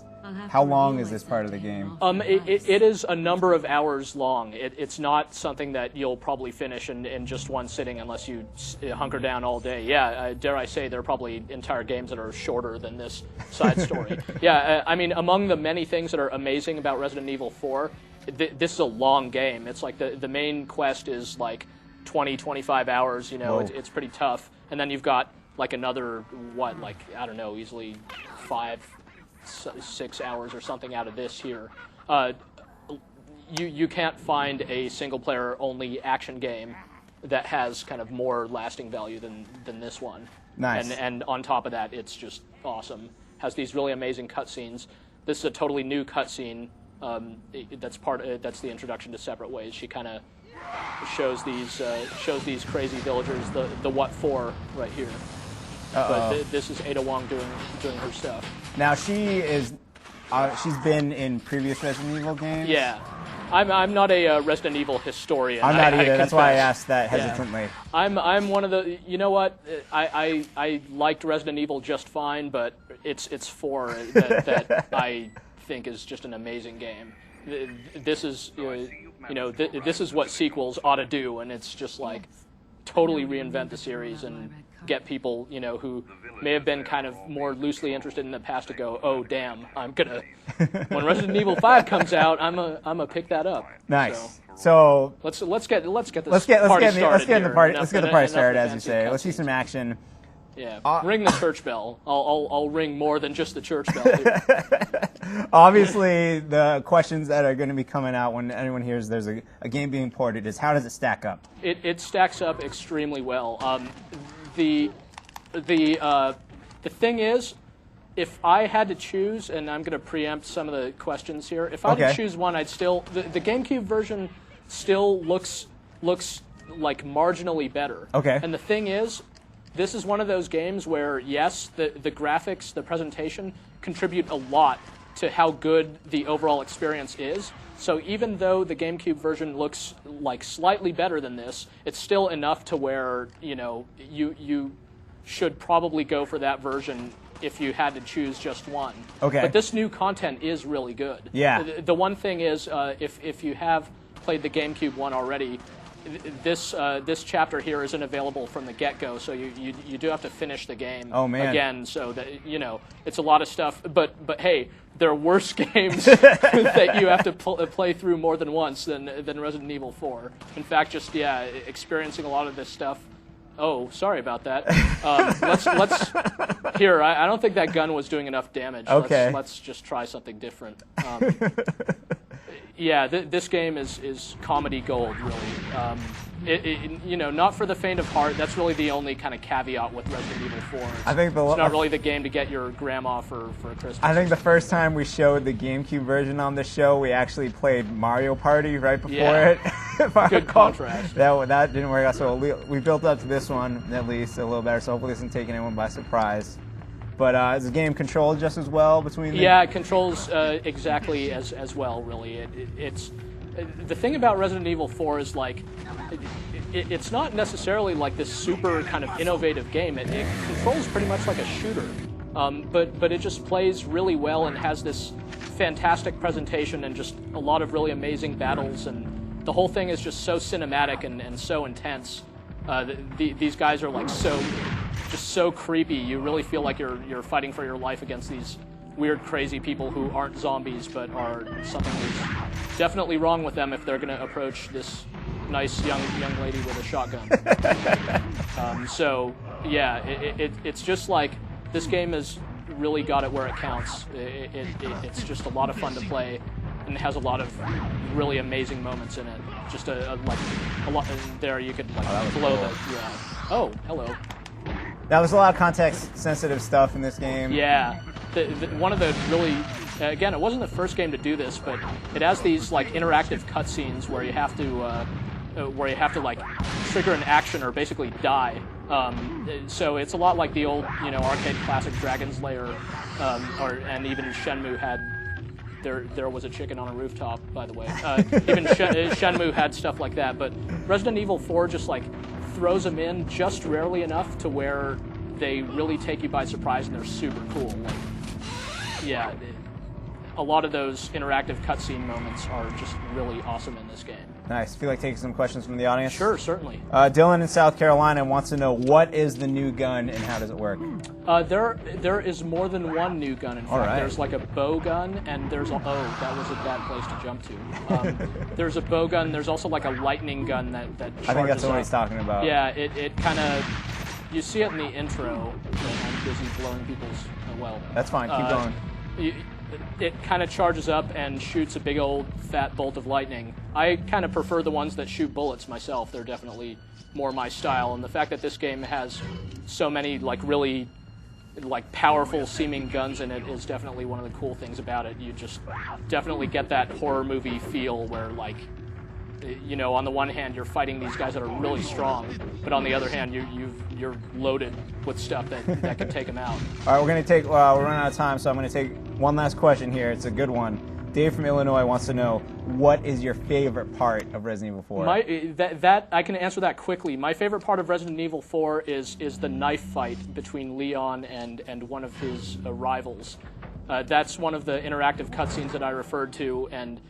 How long is this part of the game? It is a number of hours long. It's not something that you'll probably finish in just one sitting unless you hunker down all day. Yeah, dare I say there are probably entire games that are shorter than this side story. Yeah, I mean, among the many things that are amazing about Resident Evil 4, this is a long game. It's like the main quest is like 20, 25 hours. It's pretty tough. And then you've got like another, I don't know, easily 5-6 hours or something out of this here. You can't find a single-player only action game that has kind of more lasting value than this one. Nice. And on top of that, it's just awesome. Has these really amazing cutscenes. This is a totally new cutscene. That's the introduction to Separate Ways. She kind of shows these crazy villagers the what for right here. But this is Ada Wong doing her stuff. Now she's been in previous Resident Evil games. Yeah, I'm not a Resident Evil historian. I'm not either. That's why I asked that hesitantly. Yeah. I'm one of the. You know what? I liked Resident Evil just fine, but it's 4 that I think is just an amazing game. This is this is what sequels ought to do, and it's just like totally reinvent the series and get people who may have been kind of more loosely interested in the past to go, oh damn, I'm gonna when Resident Evil 5 comes out, I'm a pick that up. Nice. So let's get this party started. Let's get the party started, as you say. Let's see some action. Yeah, ring the church bell. I'll ring more than just the church bell here. Obviously, the questions that are going to be coming out when anyone hears there's a game being ported is how does it stack up? It stacks up extremely well. The thing is, if I had to choose, and I'm going to preempt some of the questions here, if I had to choose one, I'd still the GameCube version still looks like marginally better. Okay. And the thing is, this is one of those games where, yes, the graphics, the presentation contribute a lot to how good the overall experience is. So even though the GameCube version looks like slightly better than this, it's still enough to where, you should probably go for that version if you had to choose just one. Okay. But this new content is really good. Yeah. The one thing is, if you have played the GameCube one already, this chapter here isn't available from the get-go, so you do have to finish the game again. So that it's a lot of stuff. But hey, there are worse games that you have to play through more than once than Resident Evil 4. In fact, just experiencing a lot of this stuff. Oh, sorry about that. Let's here. I don't think that gun was doing enough damage. Okay. Let's just try something different. Yeah, this game is comedy gold, really. Not for the faint of heart. That's really the only kind of caveat with Resident Evil 4. I think it's not really the game to get your grandma for Christmas. I think the first time we showed the GameCube version on the show, we actually played Mario Party right before it. Good contrast. That didn't work out, so we built up to this one at least a little better, so hopefully this isn't taking anyone by surprise. But is the game controlled just as well between? Yeah, it controls exactly as well. Really, it's the thing about Resident Evil 4 is like it's not necessarily like this super kind of innovative game. It controls pretty much like a shooter, but it just plays really well and has this fantastic presentation and just a lot of really amazing battles, and the whole thing is just so cinematic and so intense. These guys are like just so creepy. You really feel like you're fighting for your life against these weird, crazy people who aren't zombies, but are something that's definitely wrong with them if they're going to approach this nice young lady with a shotgun. So yeah, it's just like this game has really got it where it counts. It's just a lot of fun to play, and it has a lot of really amazing moments in it. Just a lot there. You could like blow the Oh, hello. That was a lot of context-sensitive stuff in this game. Yeah, one of the really, again, it wasn't the first game to do this, but it has these like interactive cutscenes where you have to like trigger an action or basically die. So it's a lot like the old arcade classic Dragon's Lair, and even Shenmue had. There was a chicken on a rooftop, by the way. Even Shenmue had stuff like that, but Resident Evil 4 just like throws them in just rarely enough to where they really take you by surprise and they're super cool. Like, yeah, a lot of those interactive cutscene moments are just really awesome in this game. Nice. Feel like taking some questions from the audience? Sure, certainly. Dylan in South Carolina wants to know, what is the new gun and how does it work? There is more than one new gun. In fact, right. There's like a bow gun, and there's that was a bad place to jump to. There's a bow gun. There's also like a lightning gun that charges I think that's what up. he's talking about. Yeah, it kind of, you see it in the intro. I'm busy blowing people's That's fine. Keep going. It kind of charges up and shoots a big old fat bolt of lightning. I kind of prefer the ones that shoot bullets myself. They're definitely more my style. And the fact that this game has so many like really like powerful seeming guns in it is definitely one of the cool things about it. You just definitely get that horror movie feel where like, on the one hand you're fighting these guys that are really strong, but on the other hand you're loaded with stuff that can take them out. All right, we're running out of time, so I'm going to take one last question here. It's a good one. Dave from Illinois wants to know, what is your favorite part of Resident Evil 4? That I can answer that quickly. My favorite part of Resident Evil 4 is the knife fight between Leon and one of his rivals. That's one of the interactive cutscenes that I referred to, and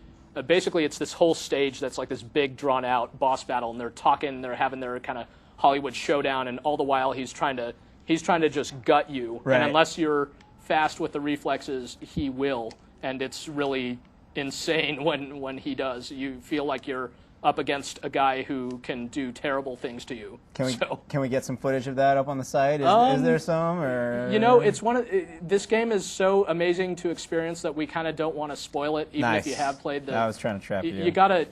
basically it's this whole stage that's like this big drawn-out boss battle, and they're talking, they're having their kind of Hollywood showdown, and all the while he's trying to just gut you, right. And unless you're fast with the reflexes, he will. And it's really insane when he does. You feel like you're up against a guy who can do terrible things to you. Can we get some footage of that up on the site? Is there some? Or? It's this game is so amazing to experience that we kind of don't want to spoil it, even if you have played the. I was trying to trap you. You gotta,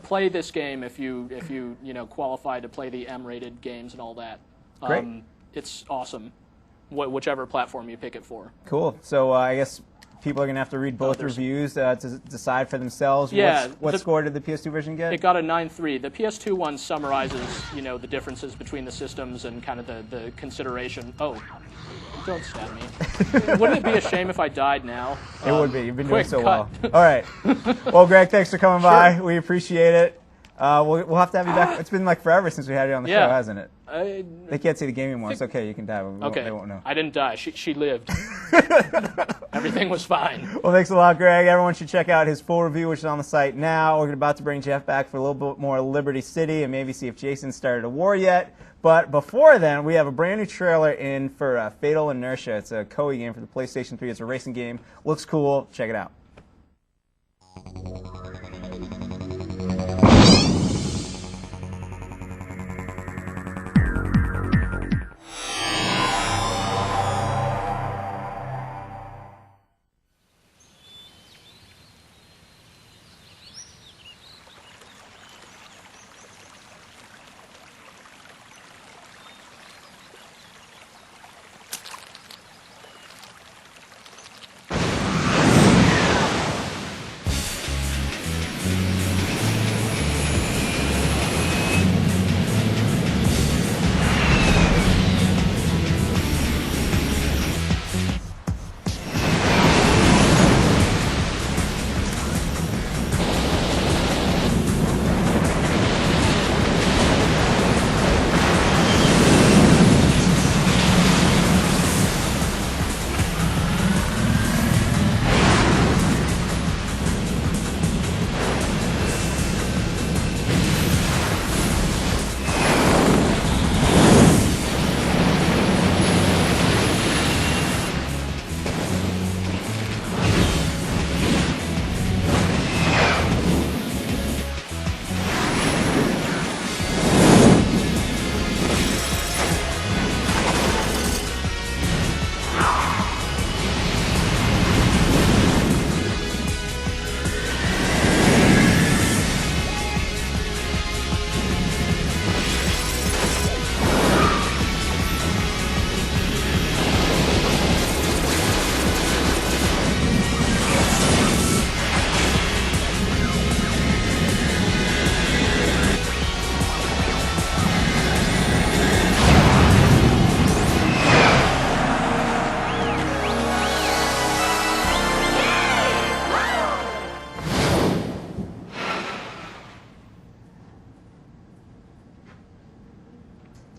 play this game if you qualify to play the M-rated games and all that. Great. It's awesome. Whichever platform you pick it for. Cool. So I guess people are going to have to read both reviews to decide for themselves. Yeah. What score did the PS2 version get? It got a 9.3. The PS2 one summarizes, the differences between the systems and kind of the consideration. Oh, don't stab me. Wouldn't it be a shame if I died now? It would be. You've been doing so cut. well. All right. Well, Greg, thanks for coming by. We appreciate it. We'll have to have you back. It's been like forever since we had you on the show, hasn't it? They can't see the game anymore. It's okay. You can die. They won't know. I didn't die. She lived. Everything was fine. Well, thanks a lot, Greg. Everyone should check out his full review, which is on the site now. We're about to bring Jeff back for a little bit more Liberty City and maybe see if Jason started a war yet. But before then, we have a brand new trailer in for Fatal Inertia. It's a Koei game for the PlayStation 3. It's a racing game. Looks cool. Check it out.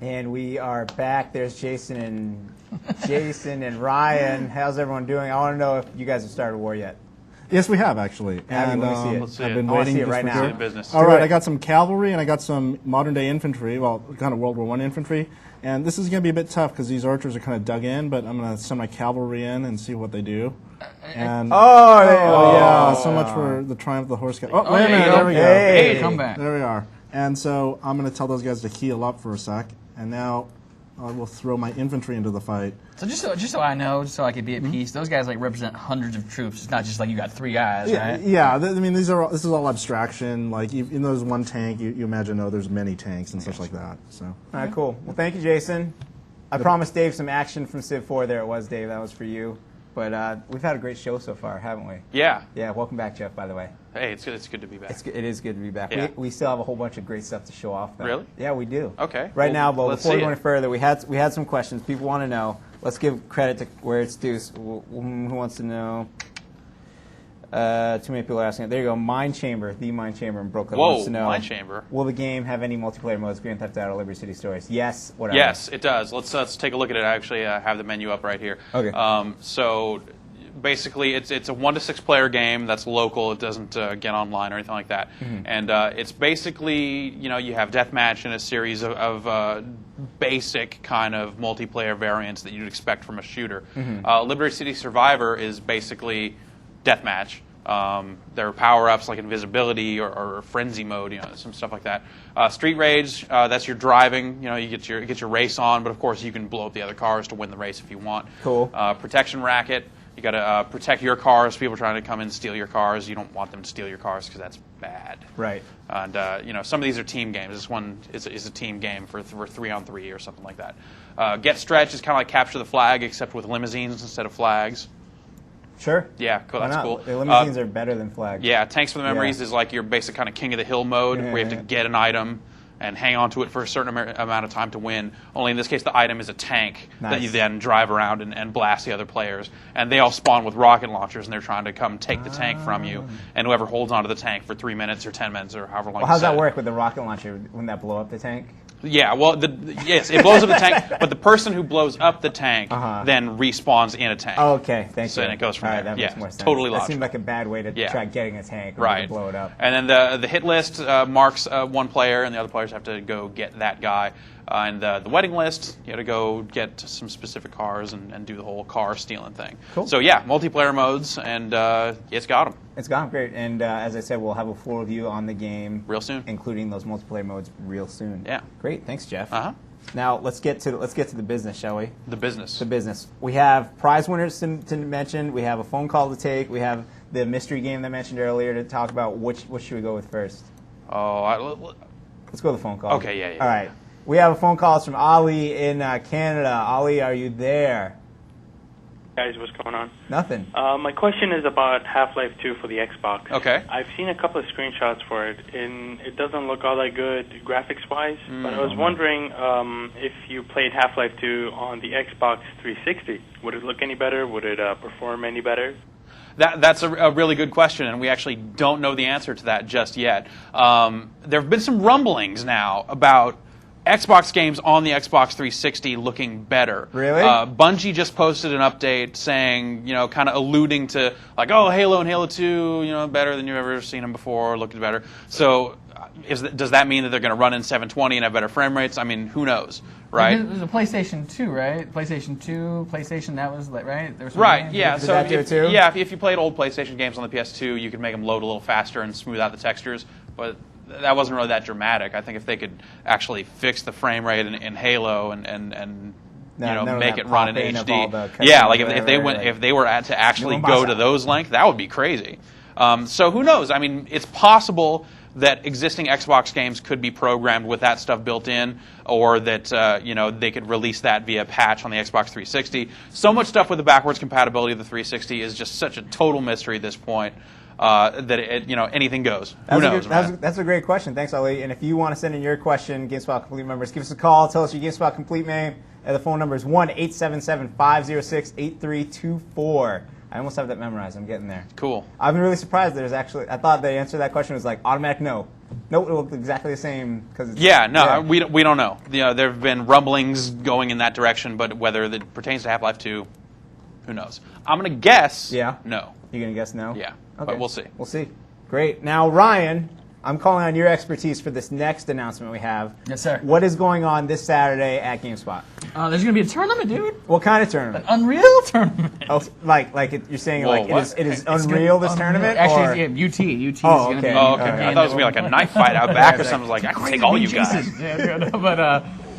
And we are back. There's Jason and Ryan. How's everyone doing? I want to know if you guys have started a war yet. Yes, we have actually. And let me see it. Let's see I've it. been I wanna waiting see it just right for now. here. See the business. All right, Do it. I got some cavalry and I got some modern day infantry. Well, kind of World War I infantry. And this is going to be a bit tough because these archers are kind of dug in. But I'm going to send my cavalry in and see what they do. And yeah, so much for the triumph of the horse. Oh, wait a minute. There we go. Hey. Come back. There we are. And so I'm going to tell those guys to heal up for a sec. And now I will throw my infantry into the fight. So just so I know, just so I could be at peace, those guys like represent hundreds of troops. It's not just like you got 3 guys, right? Yeah. I mean, this is all abstraction. Like, even though there's one tank, you imagine, there's many tanks and such like that. So. All right, cool. Well, thank you, Jason. I promised Dave some action from Civ 4. There it was, Dave. That was for you. But we've had a great show so far, haven't we? Yeah. Yeah, welcome back, Jeff, by the way. Hey, it's good to be back. It is good to be back. Yeah. We still have a whole bunch of great stuff to show off, though. Really? Yeah, we do. Okay. Right Well, now, but let's before we see go it. any further, we had some questions. People want to know. Let's give credit to where it's due. So, who wants to know? Too many people are asking. There you go. Mind Chamber, the Mind Chamber in Brooklyn wants to know. Mind Chamber. Will the game have any multiplayer modes? Grand Theft Auto, Liberty City Stories? Yes. Whatever. Yes, it does. Let's take a look at it. I actually have the menu up right here. Okay. So basically, it's a 1 to 6 player game that's local. It doesn't get online or anything like that. And it's basically, you have deathmatch and a series of basic kind of multiplayer variants that you'd expect from a shooter. Liberty City Survivor is basically deathmatch. There are power-ups like invisibility or frenzy mode, some stuff like that. Street Rage, that's your driving. You get your race on, but of course you can blow up the other cars to win the race if you want. Cool. Protection Racket. You got to protect your cars. People trying to come in and steal your cars. You don't want them to steal your cars because that's bad. Right. And some of these are team games. This one is a team game for 3-on-3 or something like that. Get Stretch is kind of like Capture the Flag, except with limousines instead of flags. Sure. Yeah, cool. Why That's not? cool. The limousines are better than flags. Yeah, Tanks for the Memories Yeah. is like your basic kind of King of the Hill mode, where you have to get an item and hang on to it for a certain amount of time to win. Only in this case, the item is a tank that you then drive around and blast the other players. And they all spawn with rocket launchers, and they're trying to come take the tank from you. And whoever holds onto the tank for 3 minutes or 10 minutes or however long. Well, how's you set that it. work with the rocket launcher? Wouldn't that blow up the tank? Yeah, well, yes, it blows up the tank, but the person who blows up the tank then respawns in a tank. Oh, okay, thank So you. then it goes from All right, there. that Yeah, makes more sense. totally That logical. seemed like a bad way to Yeah. try getting a tank or Right. blow it up. And then the hit list marks one player, and the other players have to go get that guy. And the wedding list, you got to go get some specific cars and do the whole car stealing thing. Cool. So yeah, multiplayer modes, and it's got them. It's gone great, and as I said, we'll have a full review on the game Real soon. including those multiplayer modes real soon. Yeah. Great, thanks, Jeff. Uh-huh. Now let's get to the business, shall we? The business. The business. We have prize winners to mention. We have a phone call to take. We have the mystery game that I mentioned earlier to talk about. Which should we go with first? Let's go with the phone call. Okay, yeah. All right. We have a phone call from Ali in Canada. Ali, are you there? Guys, what's going on? Nothing. My question is about Half-Life 2 for the Xbox. Okay. I've seen a couple of screenshots for it, and it doesn't look all that good graphics-wise, but I was wondering if you played Half-Life 2 on the Xbox 360, would it look any better? Would it perform any better? That's a really good question, and we actually don't know the answer to that just yet. There have been some rumblings now about Xbox games on the Xbox 360 looking better. Really? Bungie just posted an update saying, kind of alluding to, like, oh, Halo and Halo 2, better than you've ever seen them before, looking better. So does that mean that they're going to run in 720 and have better frame rates? I mean, who knows, right? It was a PlayStation 2, right? PlayStation, that was, right? There was Right, yeah. Did So that do it too? if you played old PlayStation games on the PS2, you could make them load a little faster and smooth out the textures, but that wasn't really that dramatic. I think if they could actually fix the frame rate in Halo and make it run in HD, yeah, like if they were to actually go to those lengths, that would be crazy. So who knows? I mean, it's possible that existing Xbox games could be programmed with that stuff built in, or that they could release that via patch on the Xbox 360. So much stuff with the backwards compatibility of the 360 is just such a total mystery at this point. That anything goes. Who knows? That's a great question. Thanks, Ali. And if you want to send in your question, GameSpot Complete members, give us a call. Tell us your GameSpot Complete name. The phone number is 1-877-506-8324. I almost have that memorized. I'm getting there. Cool. I've been really surprised. There's actually, I thought the answer to that question was like automatic no. Nope, it looked exactly the same. We don't know. There have been rumblings going in that direction, but whether it pertains to Half-Life 2, who knows? I'm going to guess no. You're going to guess no? Yeah, okay. but we'll see. We'll see. Great. Now, Ryan, I'm calling on your expertise for this next announcement we have. Yes, sir. What is going on this Saturday at GameSpot? There's going to be a tournament, dude. What kind of tournament? An Unreal tournament. Oh, you're saying Whoa, it is Unreal this tournament? Actually, yeah, UT. UT is going to be. Oh, okay. I thought it was going to be like a knife fight out back or something. Like, I can take all you guys.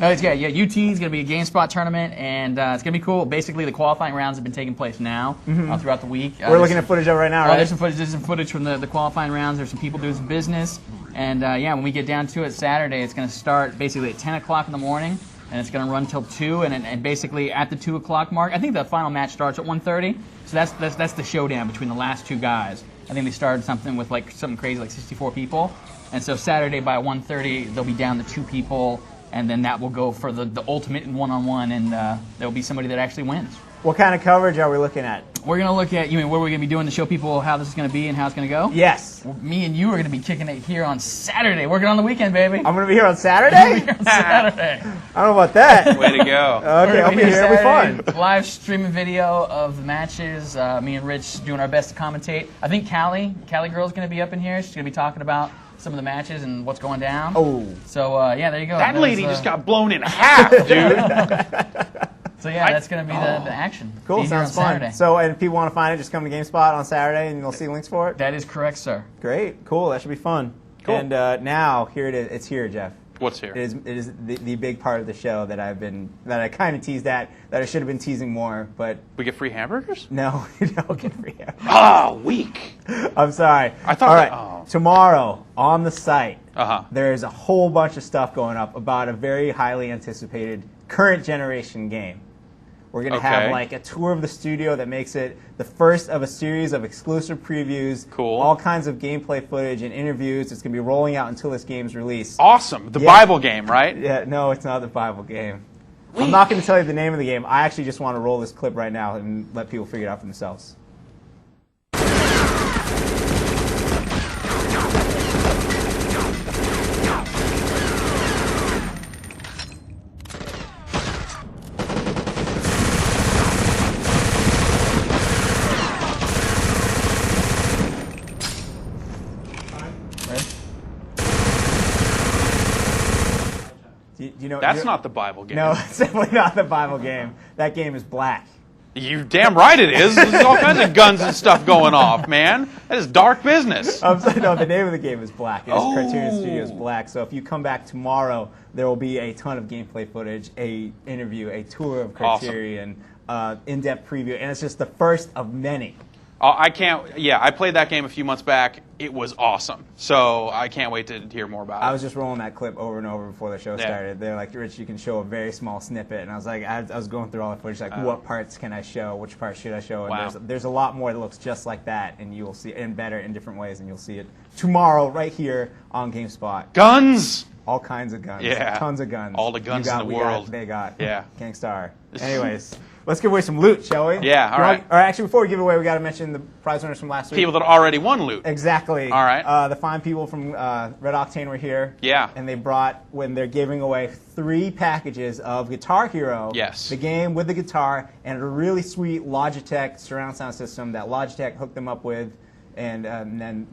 No, UT is going to be a GameSpot tournament, and it's going to be cool. Basically, the qualifying rounds have been taking place now throughout the week. We're looking at footage of it right now, right? There's some footage from the qualifying rounds. There's some people doing some business. And when we get down to it Saturday, it's going to start basically at 10 o'clock in the morning, and it's going to run till 2. And basically at the 2 o'clock mark, I think the final match starts at 1:30. So that's the showdown between the last two guys. I think they started something with something crazy like 64 people. And so Saturday by 1:30, they'll be down to 2 people. And then that will go for the ultimate in one-on-one, and there will be somebody that actually wins. What kind of coverage are we looking at? We're going to look at, what we're going to be doing to show people how this is going to be and how it's going to go? Yes. Well, me and you are going to be kicking it here on Saturday. Working on the weekend, baby. I'm going to be here on Saturday? Here on Saturday. I don't know about that. Way to go. Okay, I'll be here. It'll be fun. Live streaming video of the matches. Me and Rich doing our best to commentate. I think Callie Girl's going to be up in here. She's going to be talking about some of the matches and what's going down. Oh. So, there you go. That lady just got blown in half, dude. So, that's going to be the action. Cool, sounds fun. Saturday. So, and if people want to find it, just come to GameSpot on Saturday and you'll see links for it? That is correct, sir. Great, cool, that should be fun. Cool. And now, here it is. It's here, Jeff. What's here? It is the big part of the show that I kind of teased at, that I should have been teasing more, but... We get free hamburgers? No, you don't get free hamburgers. Oh, weak. I'm sorry. I thought All right, tomorrow on the site, there's a whole bunch of stuff going up about a very highly anticipated current generation game. We're going to have a tour of the studio that makes it the first of a series of exclusive previews. Cool. All kinds of gameplay footage and interviews. It's going to be rolling out until this game's released. Awesome. The Bible game, right? Yeah, no, it's not the Bible game. I'm not going to tell you the name of the game. I actually just want to roll this clip right now and let people figure it out for themselves. That's not the Bible game. No, it's definitely not the Bible game. That game is black. You damn right it is. There's all kinds of guns and stuff going off, man. That is dark business. No, the name of the game is Black. It is Criterion Studios Black. So if you come back tomorrow, there will be a ton of gameplay footage, a interview, a tour of Criterion, in-depth preview, and it's just the first of many. I played that game a few months back. It was awesome. So I can't wait to hear more about it. I was just rolling that clip over and over before the show started. They're like, Rich, you can show a very small snippet. And I was like, I was going through all the footage, like, what parts can I show? Which parts should I show? And there's a lot more that looks just like that, and you will see, and better in different ways, and you'll see it tomorrow right here on GameSpot. Guns! All kinds of guns. Yeah. Tons of guns. All the guns in the world. They got. Yeah. Gangstar. Anyways. Let's give away some loot, shall we? Yeah, all right. Or actually, before we give away, we got to mention the prize winners from last week. People that already won loot. Exactly. All right. The fine people from Red Octane were here. Yeah. And they brought, when they're giving away 3 packages of Guitar Hero. Yes. The game with the guitar and a really sweet Logitech surround sound system that Logitech hooked them up with. And then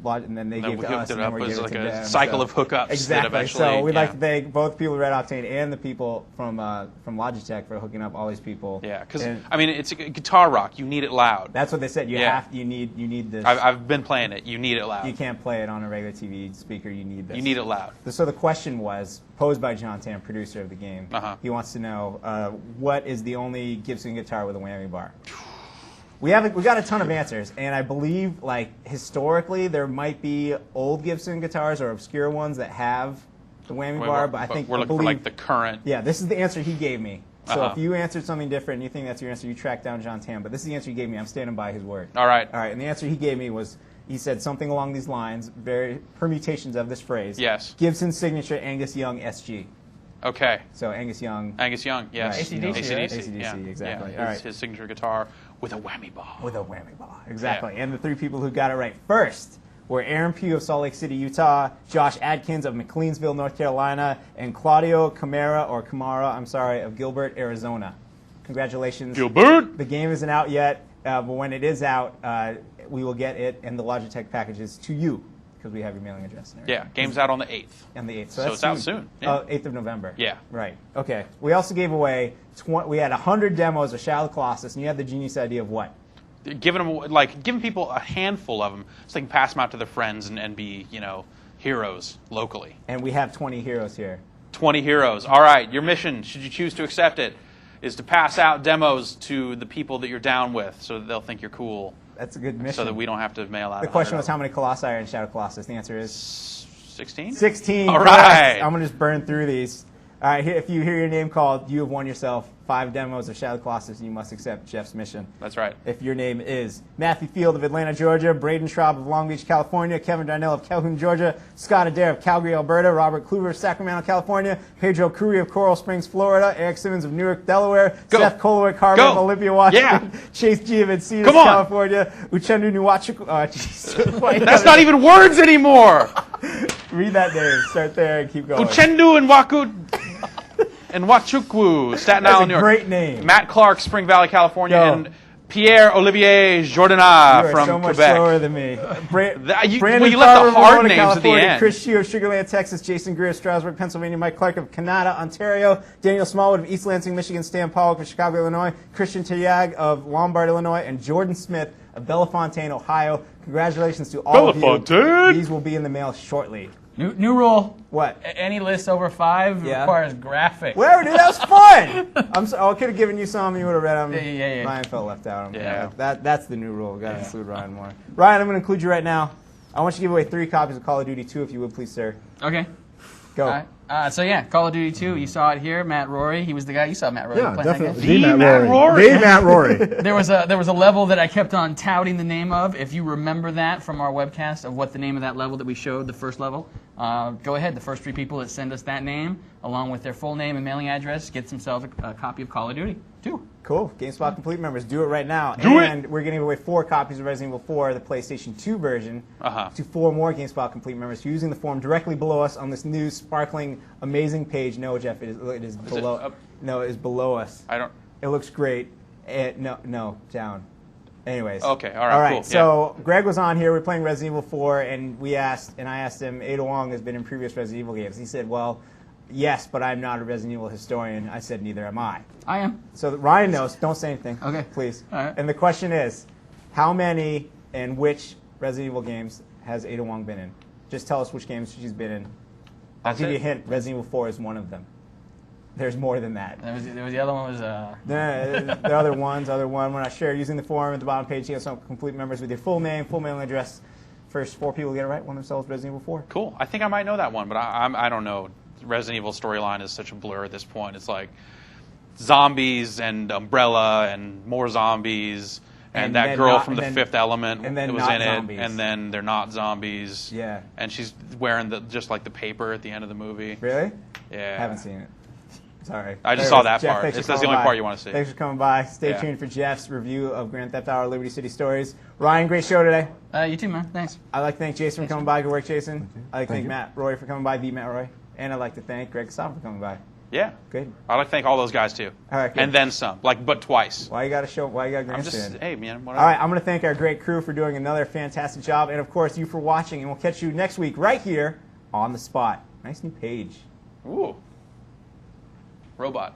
they gave to us, and then we gave it to them. It was like a cycle of hookups. Exactly. So we'd like to thank both people at Red Octane and the people from Logitech for hooking up all these people. Yeah, because I mean, it's a guitar rock. You need it loud. That's what they said. You need this. I've been playing it. You need it loud. You can't play it on a regular TV speaker. You need this. You need it loud. So the question was posed by John Tam, producer of the game. He wants to know what is the only Gibson guitar with a whammy bar. We got a ton of answers, and I believe, like, historically, there might be old Gibson guitars or obscure ones that have the whammy bar, but I think we're looking for like the current. Yeah, this is the answer he gave me. So if you answered something different and you think that's your answer, you track down John Tam. But this is the answer he gave me. I'm standing by his word. All right. All right, and the answer he gave me was, he said something along these lines, very permutations of this phrase. Yes. Gibson signature Angus Young SG. Okay. So Angus Young. Angus Young, yes. AC/DC, AC/DC, exactly. Yeah, All right. his signature guitar with a whammy ball. With a whammy ball, exactly. Yeah. And the 3 people who got it right first were Aaron Pugh of Salt Lake City, Utah, Josh Adkins of McLeansville, North Carolina, and Claudio Camara, of Gilbert, Arizona. Congratulations. Gilbert! The game isn't out yet, but when it is out, we will get it and the Logitech packages to you, because we have your mailing address and everything. Yeah, game's out on the 8th. On the 8th. So it's out soon. Yeah. 8th of November. Yeah. Right. Okay. We also gave away, we had 100 demos of Shadow of the Colossus, and you had the genius idea of what? Giving people a handful of them so they can pass them out to their friends and be, heroes locally. And we have 20 heroes here. 20 heroes. All right, your mission, should you choose to accept it, is to pass out demos to the people that you're down with so that they'll think you're cool. That's a good mission. So that we don't have to mail out. The question was how many Colossi are in Shadow of the Colossus. The answer is 16? 16. All right. I'm going to just burn through these. All right, if you hear your name called, you have won yourself 5 demos of Shadow of the Colossus, and you must accept Jeff's mission. That's right. If your name is Matthew Field of Atlanta, Georgia, Braden Schraub of Long Beach, California, Kevin Darnell of Calhoun, Georgia, Scott Adair of Calgary, Alberta, Robert Kluver of Sacramento, California, Pedro Curry of Coral Springs, Florida, Eric Simmons of Newark, Delaware, Seth Coloway Carver of Olympia, Washington, Chase G of Encinitas, California, Uchendu Nwachukwu. That's not even words anymore. Read that name. Start there and keep going. Uchendu and Nwachukwu, Staten Island, New York. Great name. Matt Clark, Spring Valley, California, and Pierre Olivier Jordana from so much Quebec. slower than me. You left the hard names at the end. Chris Shue of Sugar Land, Texas. Jason Greer of Strasburg, Pennsylvania. Mike Clark of Canada, Ontario. Daniel Smallwood of East Lansing, Michigan. Stan Pollock of Chicago, Illinois. Christian Tayag of Lombard, Illinois. And Jordan Smith of Bellefontaine, Ohio. Congratulations to all of you. These will be in the mail shortly. New rule. What? Any list over 5 requires graphics. Whatever, dude. That was fun. I could have given you some. You would have read them. Yeah. Ryan felt left out. Yeah. That's the new rule. We've got to include Ryan more. Ryan, I'm going to include you right now. I want you to give away 3 copies of Call of Duty 2, if you would, please, sir. Okay. Go. All right. So yeah, Call of Duty 2. You saw it here. Matt Rory. He was the guy. You saw Matt Rory. Yeah, definitely. The Matt Rory. The Matt Rory. There was a level that I kept on touting the name of. If you remember that from our webcast of what the name of that level that we showed, the first level, go ahead. The first 3 people that send us that name, along with their full name and mailing address, gets themselves a copy of Call of Duty 2. Cool. GameSpot Complete members, do it right now. And we're giving away 4 copies of Resident Evil 4, the PlayStation 2 version, to 4 more GameSpot Complete members using the form directly below us on this new, sparkling, amazing page. No, Jeff, it is below. No, it is below us. It looks great. No, down. Anyways. Okay. All right. Cool. So Greg was on here. We're playing Resident Evil 4, and I asked him. Ada Wong has been in previous Resident Evil games. He said, "Well, yes, but I'm not a Resident Evil historian." I said, "Neither am I." I am. So Ryan knows. Don't say anything. Okay. Please. All right. And the question is, how many and which Resident Evil games has Ada Wong been in? Just tell us which games she's been in. I'll give you a hint. Resident Evil 4 is one of them. There's more than that. There was the other one was The other one. We're not sure. Using the form at the bottom page, you have some complete members with your full name, full mailing address. First 4 people get it right, won themselves Resident Evil 4. Cool. I think I might know that one, but I don't know. Resident Evil storyline is such a blur at this point. It's like zombies and Umbrella and more zombies and that girl from the Fifth Element that was in it, and then they're not zombies. Yeah. And she's wearing just like the paper at the end of the movie. Really? Yeah. Haven't seen it. Sorry. I just saw that Jeff, part. That's the only part you want to see. Thanks for coming by. Stay tuned for Jeff's review of Grand Theft Auto Liberty City Stories. Ryan, great show today. You too, man. Thanks. I'd like to thank Jason for coming by. Good work, Jason. I'd like to thank Matt Roy for coming by, the Matt Roy. And I'd like to thank Greg Kasavin for coming by. Yeah. Good. I'd like to thank all those guys, too. All right, good. And then some. But twice. Why you got grandstand? Hey, man. Whatever. All right, I'm going to thank our great crew for doing another fantastic job. And, of course, you for watching. And we'll catch you next week right here on The Spot. Nice new page. Ooh. Robot.